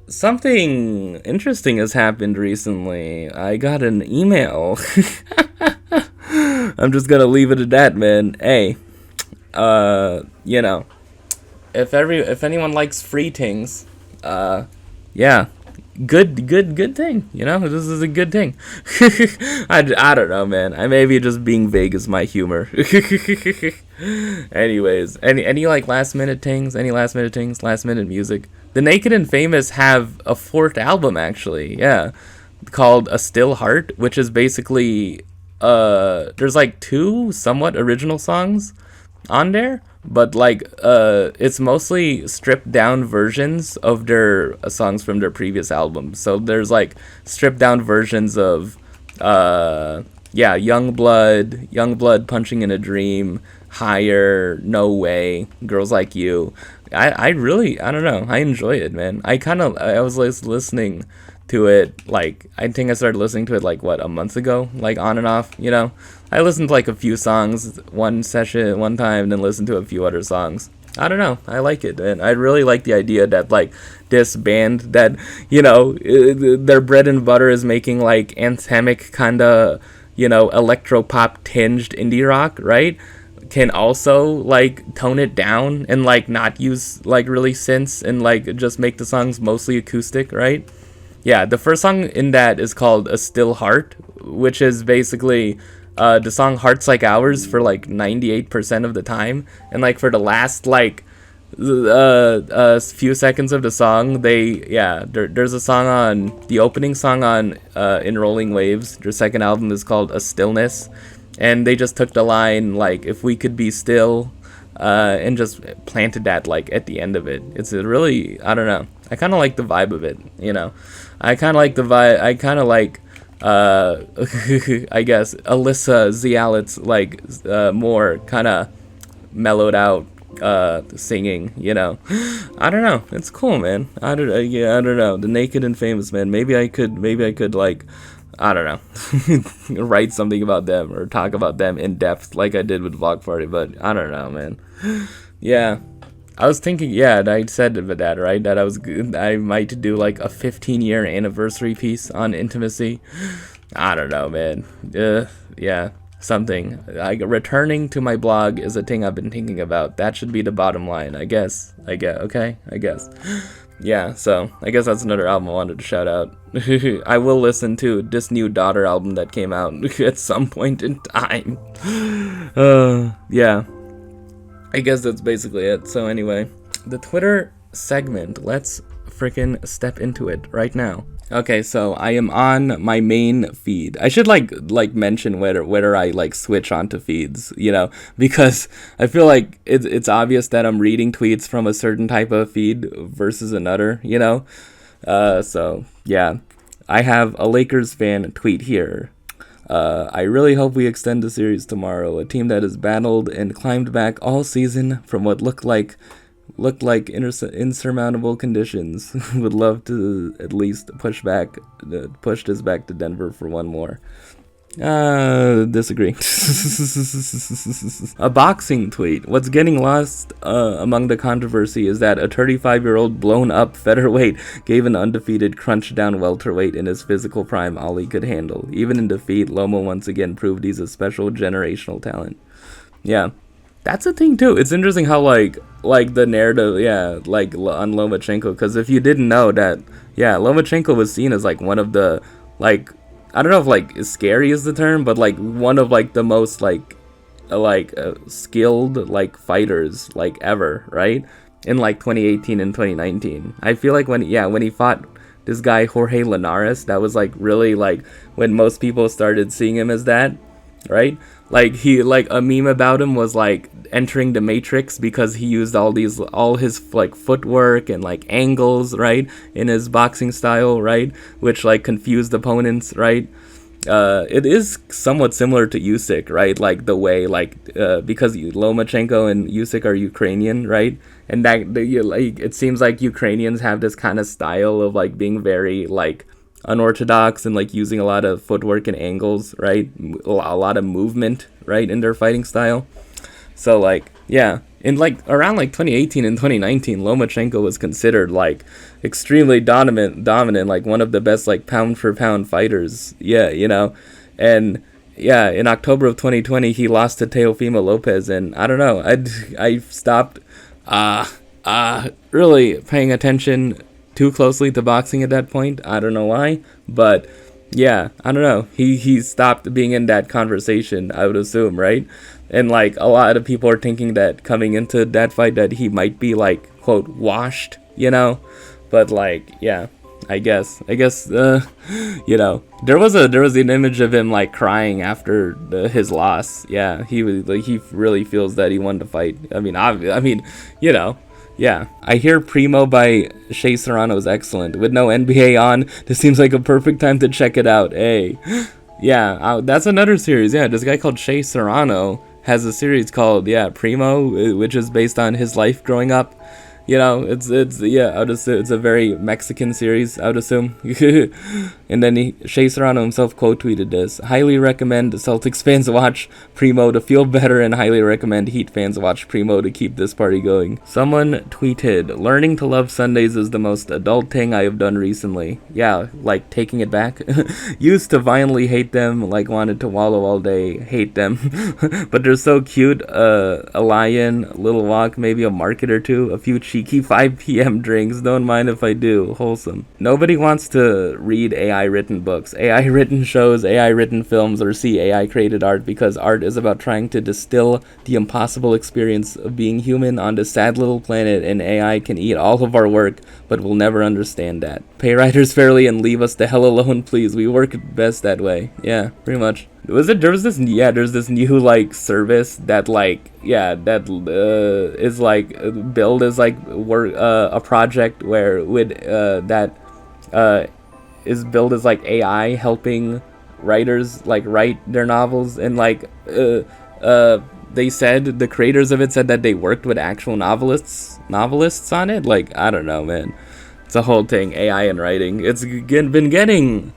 Something interesting has happened recently. I got an email. I'm just gonna leave it at that, man. Hey, you know, if anyone likes free things, yeah, good thing. You know, this is a good thing. I don't know, man. I may be just being vague as my humor. Anyways, any like last minute things? Last minute music? The Naked and Famous have a 4th album, actually, yeah, called A Still Heart, which is basically, there's like 2 somewhat original songs on there, but like, it's mostly stripped down versions of their songs from their previous albums. So there's like stripped down versions of, Young Blood, Punching in a Dream, Higher, No Way, Girls Like You. I don't know. I enjoy it, man. I was listening to it, like, I think I started listening to it, like, a month ago, like, on and off, you know? I listened to, like, a few songs one session, one time, then listened to a few other songs. I don't know. I like it, and I really like the idea that, like, this band that, you know, their bread and butter is making, like, anthemic kind of, you know, electro-pop tinged indie rock, right? Can also like tone it down and like not use like really synths and like just make the songs mostly acoustic, right? Yeah, the first song in that is called A Still Heart, which is basically the song Hearts Like Ours for like 98% of the time, and like for the last like few seconds of the song, there's a song on the opening song on In Rolling Waves. Their second album is called A Stillness. And they just took the line, like, if we could be still, and just planted that, like, at the end of it. It's a really, I don't know. I kind of like the vibe of it, you know. I kind of like the vibe. I kind of like, I guess, Alyssa Zialit's, like, more kind of mellowed out singing, you know. I don't know. It's cool, man. I don't know. The Naked and Famous, man. Maybe I could, like, I don't know, write something about them or talk about them in depth like I did with Vlog Party, but I don't know, man. Yeah, I was thinking, I said that, right, that I might do like a 15-year anniversary piece on intimacy. I don't know, man. Yeah, something. Returning to my blog is a thing I've been thinking about. That should be the bottom line, I guess. Okay, I guess. yeah, so I guess that's another album I wanted to shout out. I will listen to this new Daughter album that came out at some point in time. Yeah, I guess that's basically it. So anyway, the Twitter segment, let's freaking step into it right now. Okay, so I am on my main feed. I should like mention whether I like switch onto feeds, because I feel like it's obvious that I'm reading tweets from a certain type of feed versus another. So yeah, I have a Lakers fan tweet here. I really hope we extend the series tomorrow. A team that has battled and climbed back all season from what looked like insurmountable conditions. Would love to at least push this back to Denver for one more. Disagree. A boxing tweet. What's getting lost among the controversy is that a 35-year-old blown up featherweight gave an undefeated crunch down welterweight in his physical prime all he could handle. Even in defeat, Loma once again proved he's a special generational talent. Yeah. That's a thing too. It's interesting how like the narrative, on Lomachenko, because if you didn't know that, Lomachenko was seen as like one of the I don't know if like scary is the term, but like one of like the most skilled like fighters like ever, right? In like 2018 and 2019, I feel like when he fought this guy Jorge Linares, that was like really like when most people started seeing him as that, right? Like a meme about him was like entering the Matrix because he used all his like footwork and like angles, right, in his boxing style, right, which like confused opponents, right. It is somewhat similar to Usyk, right? Like the way because Lomachenko and Usyk are Ukrainian, right? And it seems like Ukrainians have this kind of style of like being very like unorthodox and like using a lot of footwork and angles, right? A lot of movement, right, in their fighting style. So like, yeah, in like around like 2018 and 2019, Lomachenko was considered like extremely dominant, like one of the best like pound for pound fighters. Yeah, and yeah, in October of 2020, he lost to Teofimo Lopez, and I don't know, I stopped really paying attention too closely to boxing at that point. I don't know why, but yeah, I don't know. He stopped being in that conversation, I would assume, right? And like a lot of people are thinking that coming into that fight that he might be like quote washed, but like yeah, I guess there was an image of him like crying after his loss. Yeah, he was like he really feels that he won the fight. I mean, yeah, I hear Primo by Shea Serrano is excellent. With no NBA on, this seems like a perfect time to check it out. Hey, yeah, that's another series. Yeah, this guy called Shea Serrano has a series called Primo, which is based on his life growing up. It's it's a very Mexican series, I would assume. And then Shea Serrano himself quote tweeted this: highly recommend Celtics fans watch Primo to feel better, and highly recommend Heat fans watch Primo to keep this party going. Someone tweeted, learning to love Sundays is the most adult thing I have done recently. Yeah, like taking it back. Used to violently hate them, like wanted to wallow all day, hate them. But they're so cute. A lion, a little walk, maybe a market or two, a few cheeky 5 p.m. drinks. Don't mind if I do. Wholesome. Nobody wants to read AI written books, AI written shows, AI written films, or see AI created art, because art is about trying to distill the impossible experience of being human on this sad little planet, and AI can eat all of our work, but we'll never understand that. Pay writers fairly and leave us the hell alone, please. We work best that way. Yeah, pretty much. There's this new like service that is like billed as like work a project where is billed as like AI helping writers like write their novels, and they said, the creators of it said that they worked with actual novelists on it. Like, I don't know, man. It's a whole thing, AI and writing. It's been getting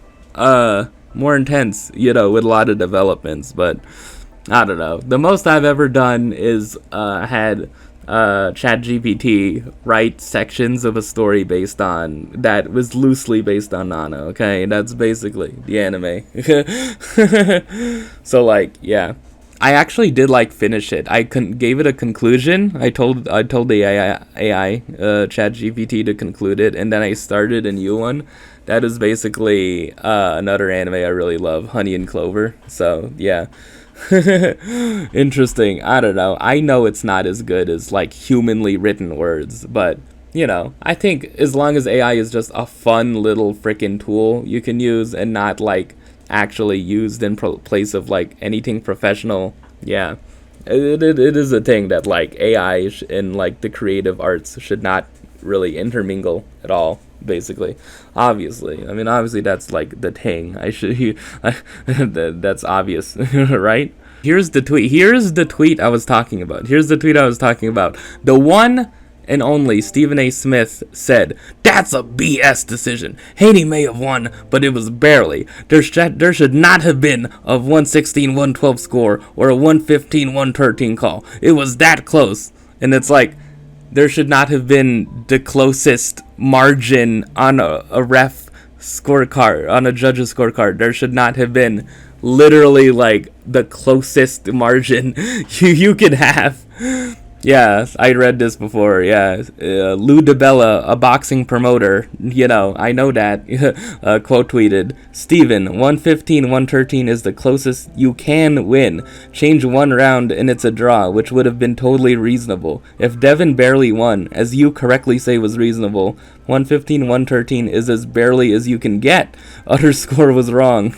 more intense, with a lot of developments, but I don't know. The most I've ever done is had ChatGPT write sections of a story that was loosely based on Nana, okay? That's basically the anime. So, like, yeah. I actually did like finish it. Gave it a conclusion. I told the AI Chat GPT to conclude it, and then I started a new one. That is basically another anime I really love, Honey and Clover. So yeah, interesting. I don't know. I know it's not as good as like humanly written words, but I think as long as AI is just a fun little freaking tool you can use and not like actually used in place of like anything professional, yeah, it is a thing that like AI and like the creative arts should not really intermingle at all. Basically, obviously, I mean, obviously that's like the thing. That's obvious, right? Here's the tweet. Here's the tweet I was talking about. Here's the tweet I was talking about. The one and only Stephen A. Smith said, "That's a BS decision. Haney may have won, but it was barely. There should not have been a 116-112 score or a 115-113 call. It was that close." And it's like, there should not have been the closest margin on a ref scorecard, on a judge's scorecard. There should not have been literally like the closest margin you could have. Yeah, I read this before. Yeah, Lou DiBella, a boxing promoter, I know that. Quote tweeted, "Steven, 115-113 is the closest you can win. Change one round and it's a draw, which would have been totally reasonable. If Devin barely won, as you correctly say was reasonable, 115-113 is as barely as you can get. Utter score was wrong."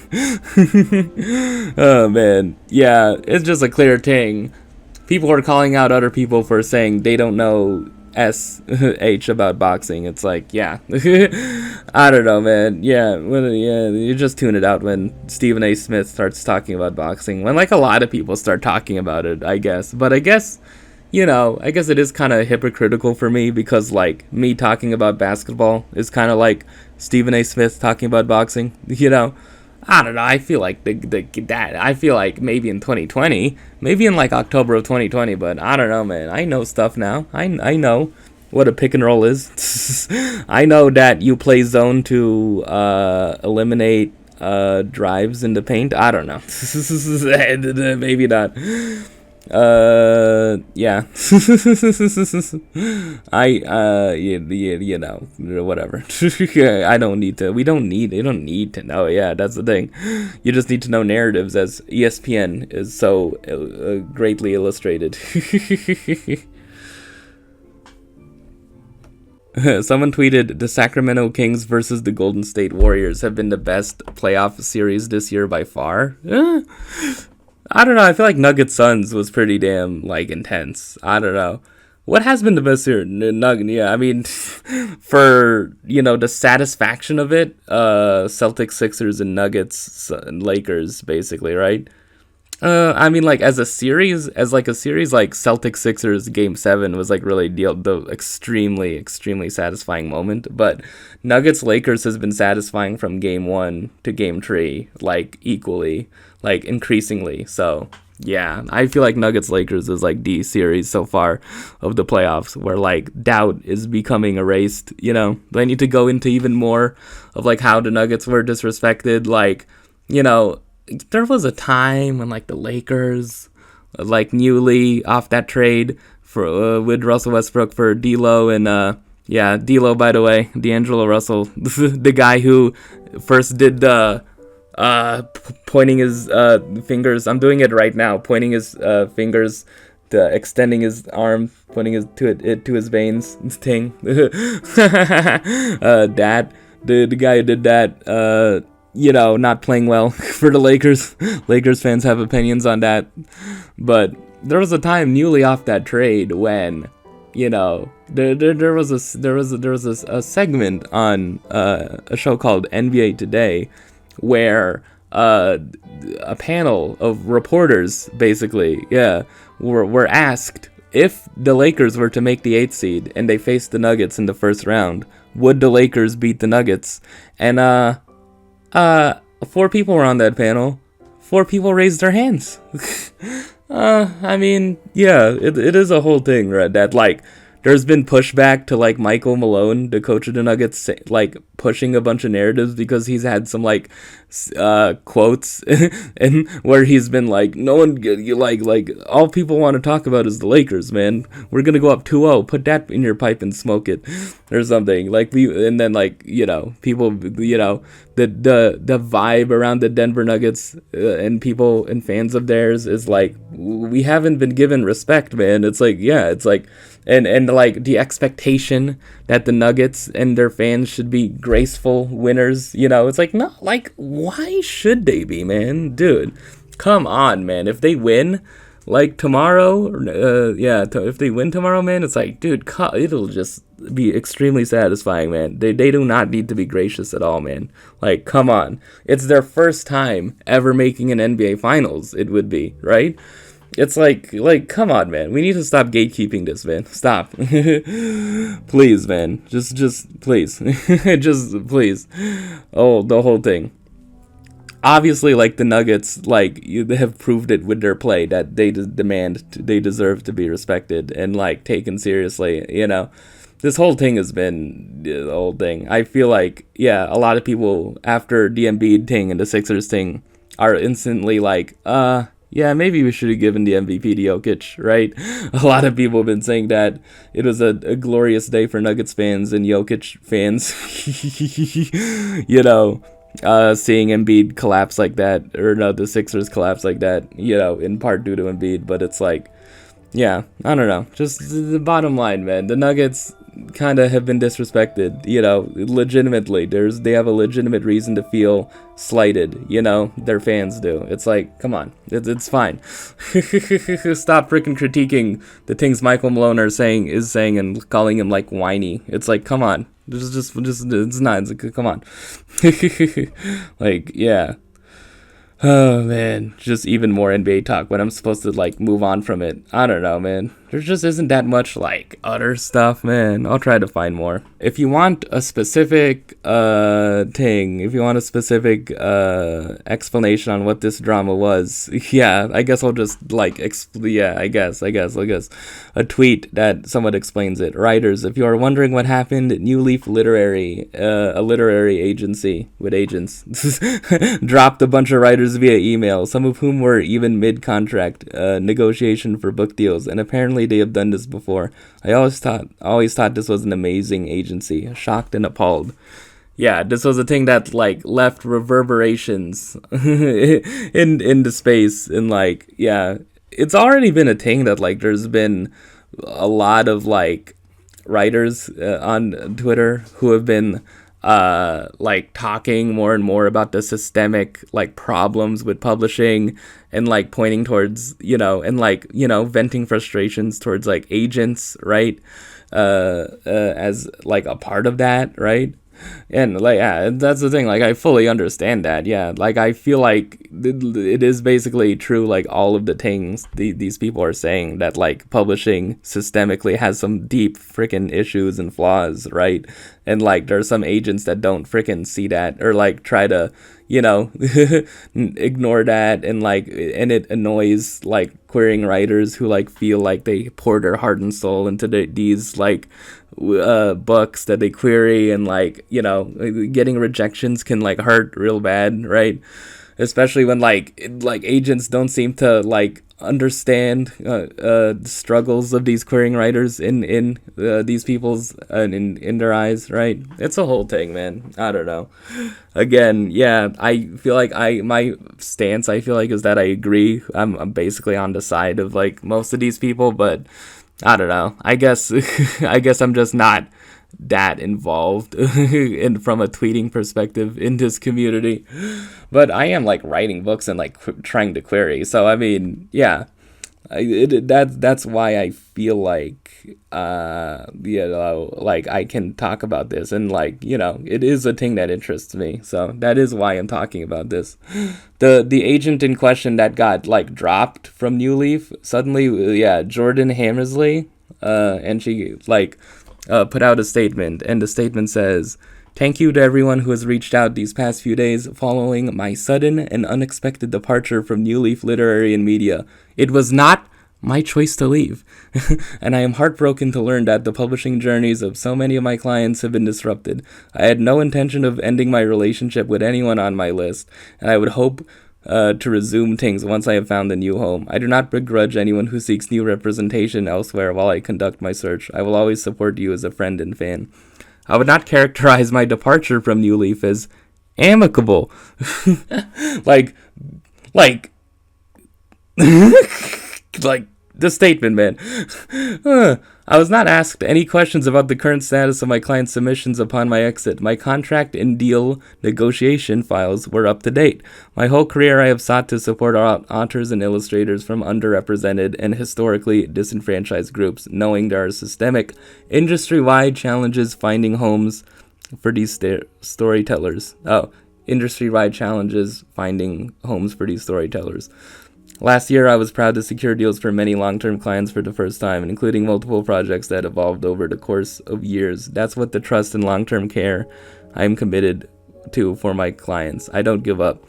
Oh man, yeah, it's just a clear thing. People are calling out other people for saying they don't know SH about boxing. It's like, yeah. I don't know, man. Yeah, you just tune it out when Stephen A. Smith starts talking about boxing. When, like, a lot of people start talking about it, I guess. But I guess it is kind of hypocritical for me because, like, me talking about basketball is kind of like Stephen A. Smith talking about boxing, I don't know. I feel like I feel like maybe in 2020, maybe in like October of 2020, but I don't know, man. I know stuff now. I know what a pick and roll is. I know that you play zone to eliminate drives in the paint. I don't know. Maybe not. Yeah. Whatever. I don't need to. You don't need to know. Yeah, that's the thing. You just need to know narratives, as ESPN is so greatly illustrated. Someone tweeted, "The Sacramento Kings versus the Golden State Warriors have been the best playoff series this year by far." I don't know. I feel like Nuggets-Suns was pretty damn, like, intense. I don't know. What has been the best here? Yeah, I mean, for, the satisfaction of it, Celtics, Sixers, and Nuggets, and Lakers, basically, right? I mean, like, as a series, like Celtics Sixers Game 7 was, like, really the extremely, extremely satisfying moment. But Nuggets Lakers has been satisfying from Game 1 to Game 3, like, equally, like, increasingly. So, yeah, I feel like Nuggets Lakers is, like, the series so far of the playoffs where, like, doubt is becoming erased, Do I need to go into even more of, like, how the Nuggets were disrespected? Like, there was a time when, like, the Lakers, like, newly off that trade for with Russell Westbrook for D'Lo and, D'Lo, by the way, D'Angelo Russell, the guy who first did the pointing his fingers. I'm doing it right now, pointing his fingers, extending his arm, pointing it to his veins thing. That the guy who did that, not playing well for the Lakers. Lakers fans have opinions on that. But there was a time newly off that trade when, there was a segment on a show called NBA Today where a panel of reporters basically, were asked if the Lakers were to make the 8th seed and they faced the Nuggets in the first round, would the Lakers beat the Nuggets? And 4 people were on that panel. 4 people raised their hands. I mean, yeah, it is a whole thing, right? That, like, there's been pushback to, like, Michael Malone, the coach of the Nuggets, like, pushing a bunch of narratives because he's had some like quotes and where he's been like, no one you like all people want to talk about is the Lakers, man. We're gonna go up 2-0. Put that in your pipe and smoke it, or something. Like and then like people the vibe around the Denver Nuggets and people and fans of theirs is like, we haven't been given respect, man. It's like, yeah, it's like, and like the expectation that the Nuggets and their fans should be graceful winners, it's like, no, like, why should they be, man? Dude, come on, man. If they win like tomorrow, if they win tomorrow, man, it's like, dude, it'll just be extremely satisfying, man. They do not need to be gracious at all, man. Like, come on. It's their first time ever making an NBA Finals, it would be, right? It's like, come on, man. We need to stop gatekeeping this, man. Stop. Please, man. Just, please. Just, please. Oh, the whole thing. Obviously, like, the Nuggets, like, they have proved it with their play that they they deserve to be respected and, like, taken seriously, This whole thing has been the whole thing. I feel like, yeah, a lot of people, after the Embiid thing and the Sixers thing, are instantly like, yeah, maybe we should have given the MVP to Jokic, right? A lot of people have been saying that it was a glorious day for Nuggets fans and Jokic fans, seeing Embiid collapse like that, or no, the Sixers collapse like that, in part due to Embiid. But it's like, yeah, I don't know. Just the bottom line, man. The Nuggets kind of have been disrespected, legitimately. They have a legitimate reason to feel slighted, their fans do. It's like, come on, it's fine. Stop freaking critiquing the things Michael Malone is saying and calling him like whiny. It's like, come on, just it's not. It's like, come on. Like, yeah. Oh, man, just even more NBA talk when I'm supposed to, like, move on from it. I don't know, man. There just isn't that much, like, other stuff, man. I'll try to find more. If you want a specific if you want a specific explanation on what this drama was, yeah, I guess I'll just, like, I guess. A tweet that somewhat explains it. Writers, if you are wondering what happened, New Leaf Literary, a literary agency with agents, dropped a bunch of writers via email, some of whom were even mid-contract negotiation for book deals, and apparently they have done this before. I always thought this was an amazing agency, shocked and appalled. Yeah, this was a thing that, like, left reverberations into space, and, like, yeah, it's already been a thing that, like, there's been a lot of, like, writers on Twitter who have been like talking more and more about the systemic, like, problems with publishing, and, like, pointing towards, and, like, venting frustrations towards, like, agents, right, as, like, a part of that, right? And, like, yeah, that's the thing, like, I fully understand that, yeah, like, I feel like it is basically true, like, all of the things these people are saying, that, like, publishing systemically has some deep freaking issues and flaws, right? And, like, there are some agents that don't freaking see that, or, like, try to, ignore that, and, like, and it annoys, like, querying writers who, like, feel like they pour their heart and soul into these, like, books that they query, and, like, getting rejections can, like, hurt real bad, right? Especially when, like agents don't seem to, like, understand the struggles of these querying writers in these people's in their eyes, right? It's a whole thing, man. I don't know. Again, yeah, I feel like my stance, I feel like, is that I agree. I'm basically on the side of, like, most of these people, but I don't know. I guess I'm just not that involved from a tweeting perspective in this community, but I am, like, writing books and, like, trying to query. So I mean, yeah, that's why I feel like like, I can talk about this, and, like, it is a thing that interests me. So that is why I'm talking about this. The agent in question that got, like, dropped from New Leaf suddenly, yeah, Jordan Hammersley, and she, like, put out a statement, and the statement says, "Thank you to everyone who has reached out these past few days following my sudden and unexpected departure from New Leaf Literary and Media. It was not my choice to leave. And I am heartbroken to learn that the publishing journeys of so many of my clients have been disrupted. I had no intention of ending my relationship with anyone on my list, and I would hope to resume things once I have found a new home. I do not begrudge anyone who seeks new representation elsewhere while I conduct my search. I will always support you as a friend and fan. I would not characterize my departure from New Leaf as amicable. like, like, like the statement, man. I was not asked any questions about the current status of my client's submissions upon my exit. My contract and deal negotiation files were up to date. My whole career I have sought to support authors and illustrators from underrepresented and historically disenfranchised groups, knowing there are systemic, industry-wide challenges finding homes for these storytellers. Industry-wide challenges finding homes for these storytellers. Last year, I was proud to secure deals for many long-term clients for the first time, including multiple projects that evolved over the course of years. That's what the trust and long-term care I am committed to for my clients. I don't give up.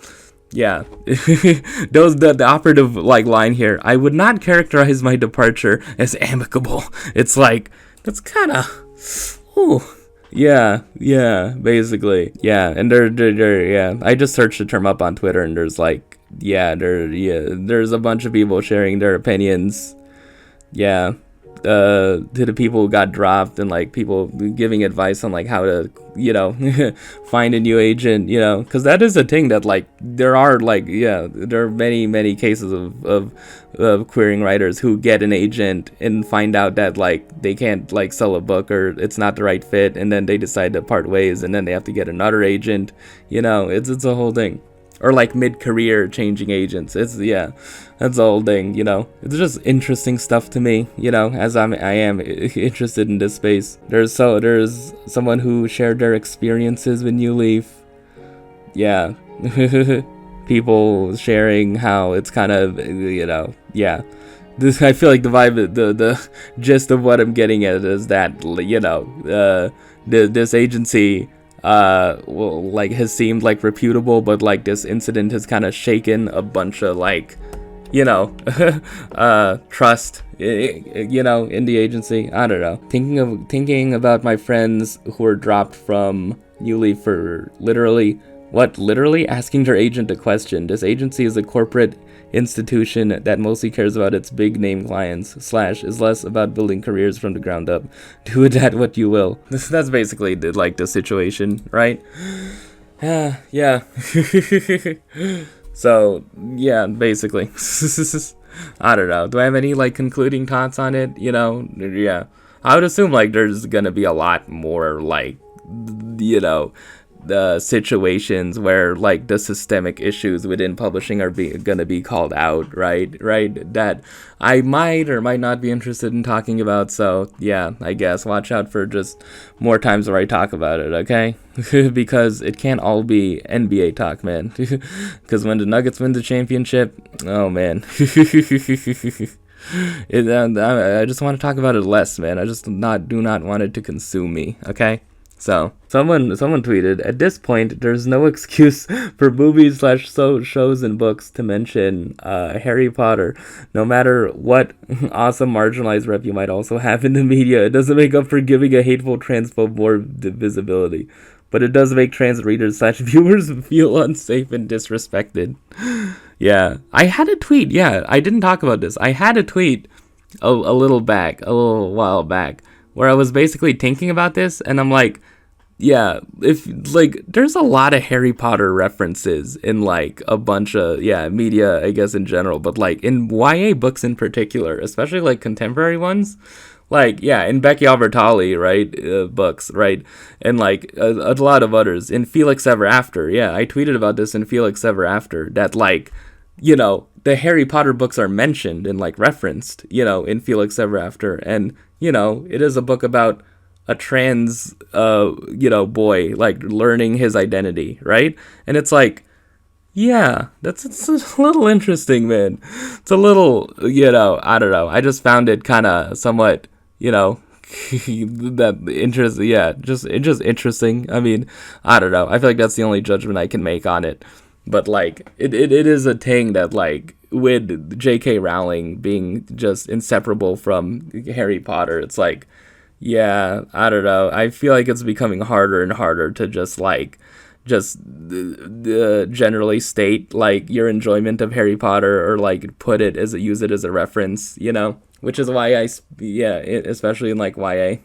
Yeah, the operative line here. I would not characterize my departure as amicable. It's like, that's kind of, ooh. Yeah, basically. Yeah, and I just searched the term up on Twitter, and there's there's a bunch of people sharing their opinions. Yeah, to the people who got dropped, and people giving advice on how to find a new agent, because that is a thing that there are there are many cases of queering writers who get an agent and find out that they can't sell a book, or it's not the right fit, and then they decide to part ways, and then they have to get another agent. It's a whole thing. Or mid-career changing agents. That's the whole thing. It's just interesting stuff to me, as I am interested in this space. There's someone who shared their experiences with New Leaf. Yeah. People sharing how it's kind of, This, I feel like the vibe, the gist of what I'm getting at is that, this agency has seemed reputable, but this incident has kind of shaken a bunch of trust in the agency. I don't know, thinking about my friends who were dropped from New Leaf for literally asking their agent a question. This agency is a corporate institution that mostly cares about its big name clients / is less about building careers from the ground up. Do with that what you will. That's basically the situation, right? Yeah. So yeah, basically. I don't know, do I have any concluding thoughts on it? Yeah, I would assume there's gonna be a lot more the situations where the systemic issues within publishing are gonna be called out, right, that I might or might not be interested in talking about. So yeah, I guess watch out for just more times where I talk about it, okay? Because it can't all be NBA talk, man. Because when the Nuggets win the championship, oh man. I just want to talk about it less, man. I just do not want it to consume me, okay? So, someone tweeted, at this point, there's no excuse for movies / shows and books to mention Harry Potter. No matter what awesome marginalized rep you might also have in the media, it doesn't make up for giving a hateful transphobe more visibility. But it does make trans readers / viewers feel unsafe and disrespected. Yeah, I had a tweet. Yeah, I didn't talk about this. I had a tweet a little while back, where I was basically thinking about this, and I'm like, yeah, if there's a lot of Harry Potter references in a bunch of media, I guess in general, but in YA books in particular, especially contemporary ones, in Becky Albertalli, right, books, right, and a lot of others, in Felix Ever After. Yeah, I tweeted about this in Felix Ever After, that the Harry Potter books are mentioned and referenced, in Felix Ever After, and it is a book about a trans, boy, learning his identity, right? And it's yeah, it's a little interesting, man. It's a little, I don't know. I just found it kind of somewhat, that interest, just interesting. I mean, I don't know. I feel like that's the only judgment I can make on it. But like it is a thing that like with J.K. Rowling being just inseparable from Harry Potter, it's like, yeah, I don't know. I feel like it's becoming harder and harder to just generally state like your enjoyment of Harry Potter, or like put it as use it as a reference, you know. Which is why especially in like YA,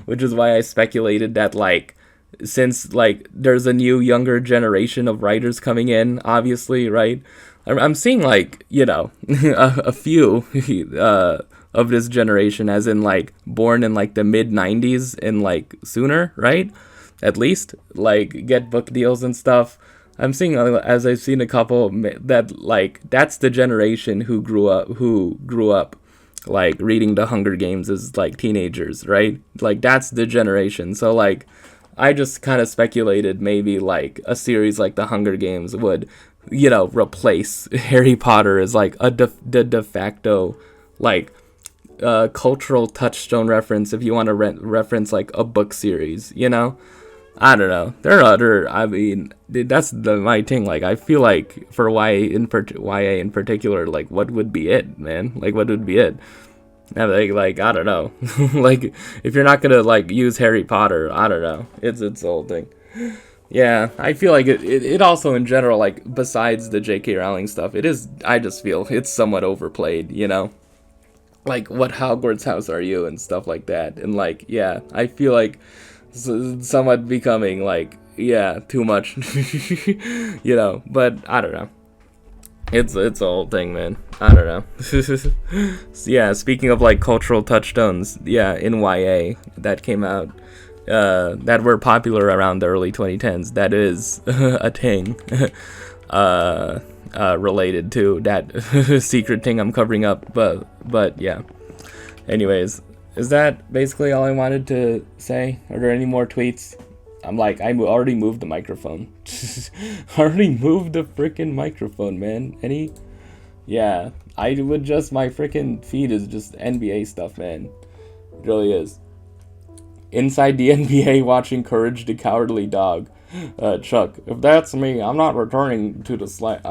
which is why I speculated that like, since like there's a new younger generation of writers coming in, obviously, right? I'm seeing like, you know, a few of this generation, as in like born in like the mid 90s and like sooner, right? At least like get book deals and stuff. I'm seeing, as I've seen a couple that like that's the generation who grew up like reading the Hunger Games as like teenagers, right? Like that's the generation. So like I just kind of speculated maybe like a series like the Hunger Games would, you know, replace Harry Potter as like the de facto like cultural touchstone reference, if you want to reference like a book series, you know. I don't know. There are other. I mean, that's my thing. Like, I feel like for YA in particular, like, what would be it, man? Like, what would be it? Like I don't know. Like, if you're not gonna like use Harry Potter, I don't know. It's the whole thing. Yeah, I feel like it also in general, like besides the J.K. Rowling stuff, it is. I just feel it's somewhat overplayed, you know. Like, what Hogwarts house are you and stuff like that, and like, yeah, I feel like somewhat becoming like, yeah, too much. You know. But I don't know. It's a whole thing, man. I don't know. So, yeah, speaking of like cultural touchstones, yeah, in YA that came out, that were popular around the early 2010s, that is a thing related to that secret thing I'm covering up. But yeah. Anyways, is that basically all I wanted to say? Are there any more tweets? I'm like, I already moved the microphone. I already moved the freaking microphone, man. Yeah, I would just, my freaking feed is just NBA stuff, man. It really is. Inside the NBA watching Courage the Cowardly Dog. Chuck, if that's me, I'm not returning the slab.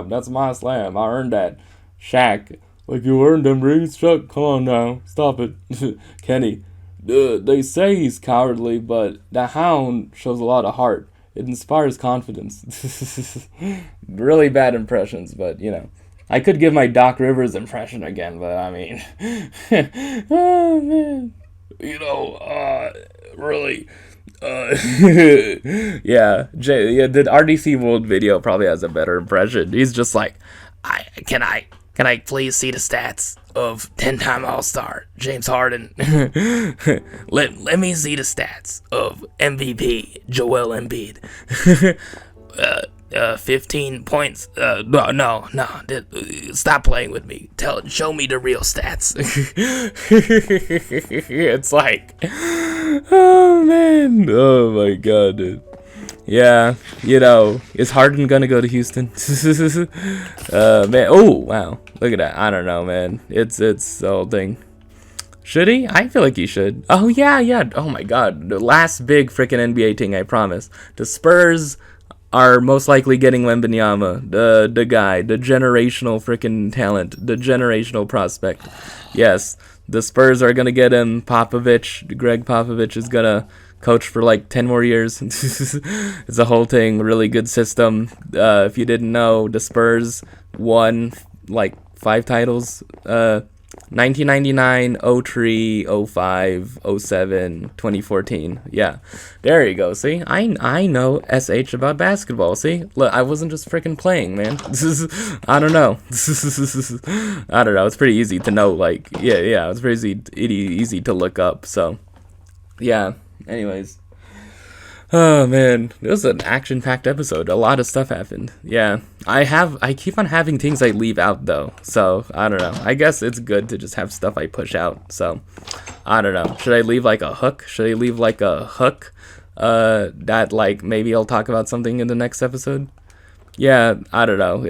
That's my slab. I earned that. Shaq, like you earned them rings, Chuck? Come on now. Stop it. Kenny, they say he's cowardly, but the hound shows a lot of heart. It inspires confidence. Really bad impressions, but you know. I could give my Doc Rivers impression again, but I mean. Oh, man. You know, really. Yeah, the RDC World video probably has a better impression. He's just like, Can I please see the stats of 10-time All-Star James Harden? let me see the stats of MVP Joel Embiid. 15 points. No. Stop playing with me. Show me the real stats. It's like, oh man, oh my god, dude. Yeah, you know, is Harden gonna go to Houston? Man, oh wow, look at that. I don't know, man. It's the whole thing. Should he? I feel like he should. Oh yeah. Oh my god, the last big freaking NBA thing. I promise. The Spurs are most likely getting Wembanyama, the guy, the generational freaking talent, the generational prospect. Yes, the Spurs are gonna get him. Greg Popovich is gonna coach for like 10 more years. It's a whole thing. Really good system. If you didn't know, the Spurs won like 5 titles. 1999, 03, 05, 07, 2014. Yeah, there you go. See, I know SH about basketball. See, look, I wasn't just freaking playing, man. I don't know. I don't know. It's pretty easy to know. Like, yeah. It's pretty easy to look up. So, yeah. Anyways. Oh man, it was an action-packed episode. A lot of stuff happened. Yeah, I keep on having things I leave out though. So I don't know. I guess it's good to just have stuff I push out. So I don't know. Should I leave like a hook? That like maybe I'll talk about something in the next episode. Yeah, I don't know.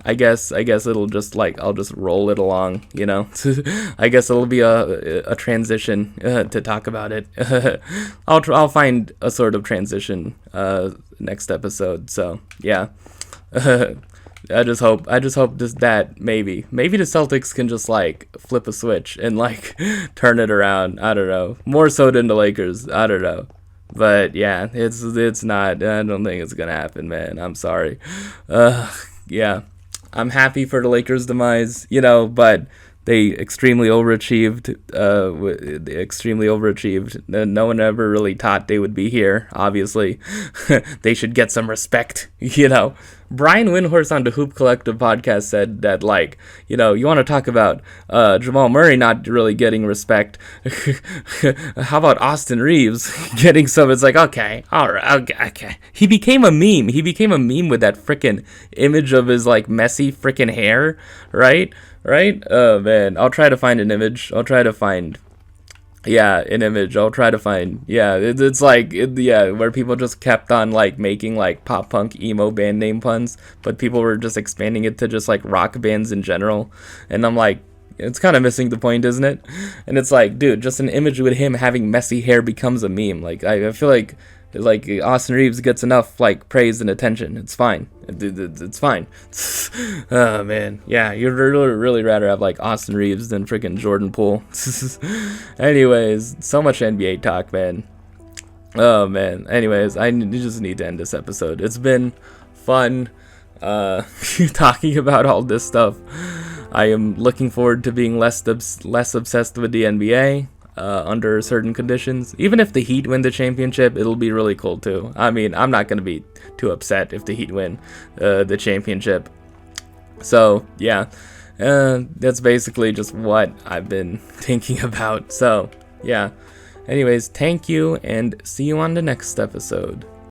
I guess it'll just like I'll just roll it along, you know. I guess it'll be a transition to talk about it. I'll find a sort of transition next episode. So yeah. I just hope that maybe the Celtics can just like flip a switch and like turn it around. I don't know. More so than the Lakers. I don't know. But yeah, it's not. I don't think it's gonna happen, man. I'm sorry. Yeah, I'm happy for the Lakers' demise, you know, but they extremely overachieved. They extremely overachieved. No one ever really thought they would be here. Obviously, they should get some respect, you know. Brian Windhorst on the Hoop Collective podcast said that, like, you know, you want to talk about Jamal Murray not really getting respect. How about Austin Reeves getting some? It's like, okay, all right, okay. He became a meme. He became a meme with that freaking image of his, like, messy freaking hair, right? Oh, man. I'll try to find an image. I'll try to find... Yeah, an image. I'll try to find. Yeah, it's like, yeah, where people just kept on like making like pop punk emo band name puns, but people were just expanding it to just like rock bands in general. And I'm like, it's kind of missing the point, isn't it? And it's like, dude, just an image with him having messy hair becomes a meme. Like, I feel like Austin Reeves gets enough like praise and attention. It's fine. It's fine. Oh man, yeah, you'd really rather have like Austin Reeves than freaking Jordan Poole. Anyways, so much NBA talk, man. Oh man. Anyways, just need to end this episode. It's been fun talking about all this stuff. I am looking forward to being less obsessed with the NBA. Under certain conditions. Even if the Heat win the championship, it'll be really cool too. I mean, I'm not going to be too upset if the Heat win the championship. So, yeah. That's basically just what I've been thinking about. So, yeah. Anyways, thank you, and see you on the next episode.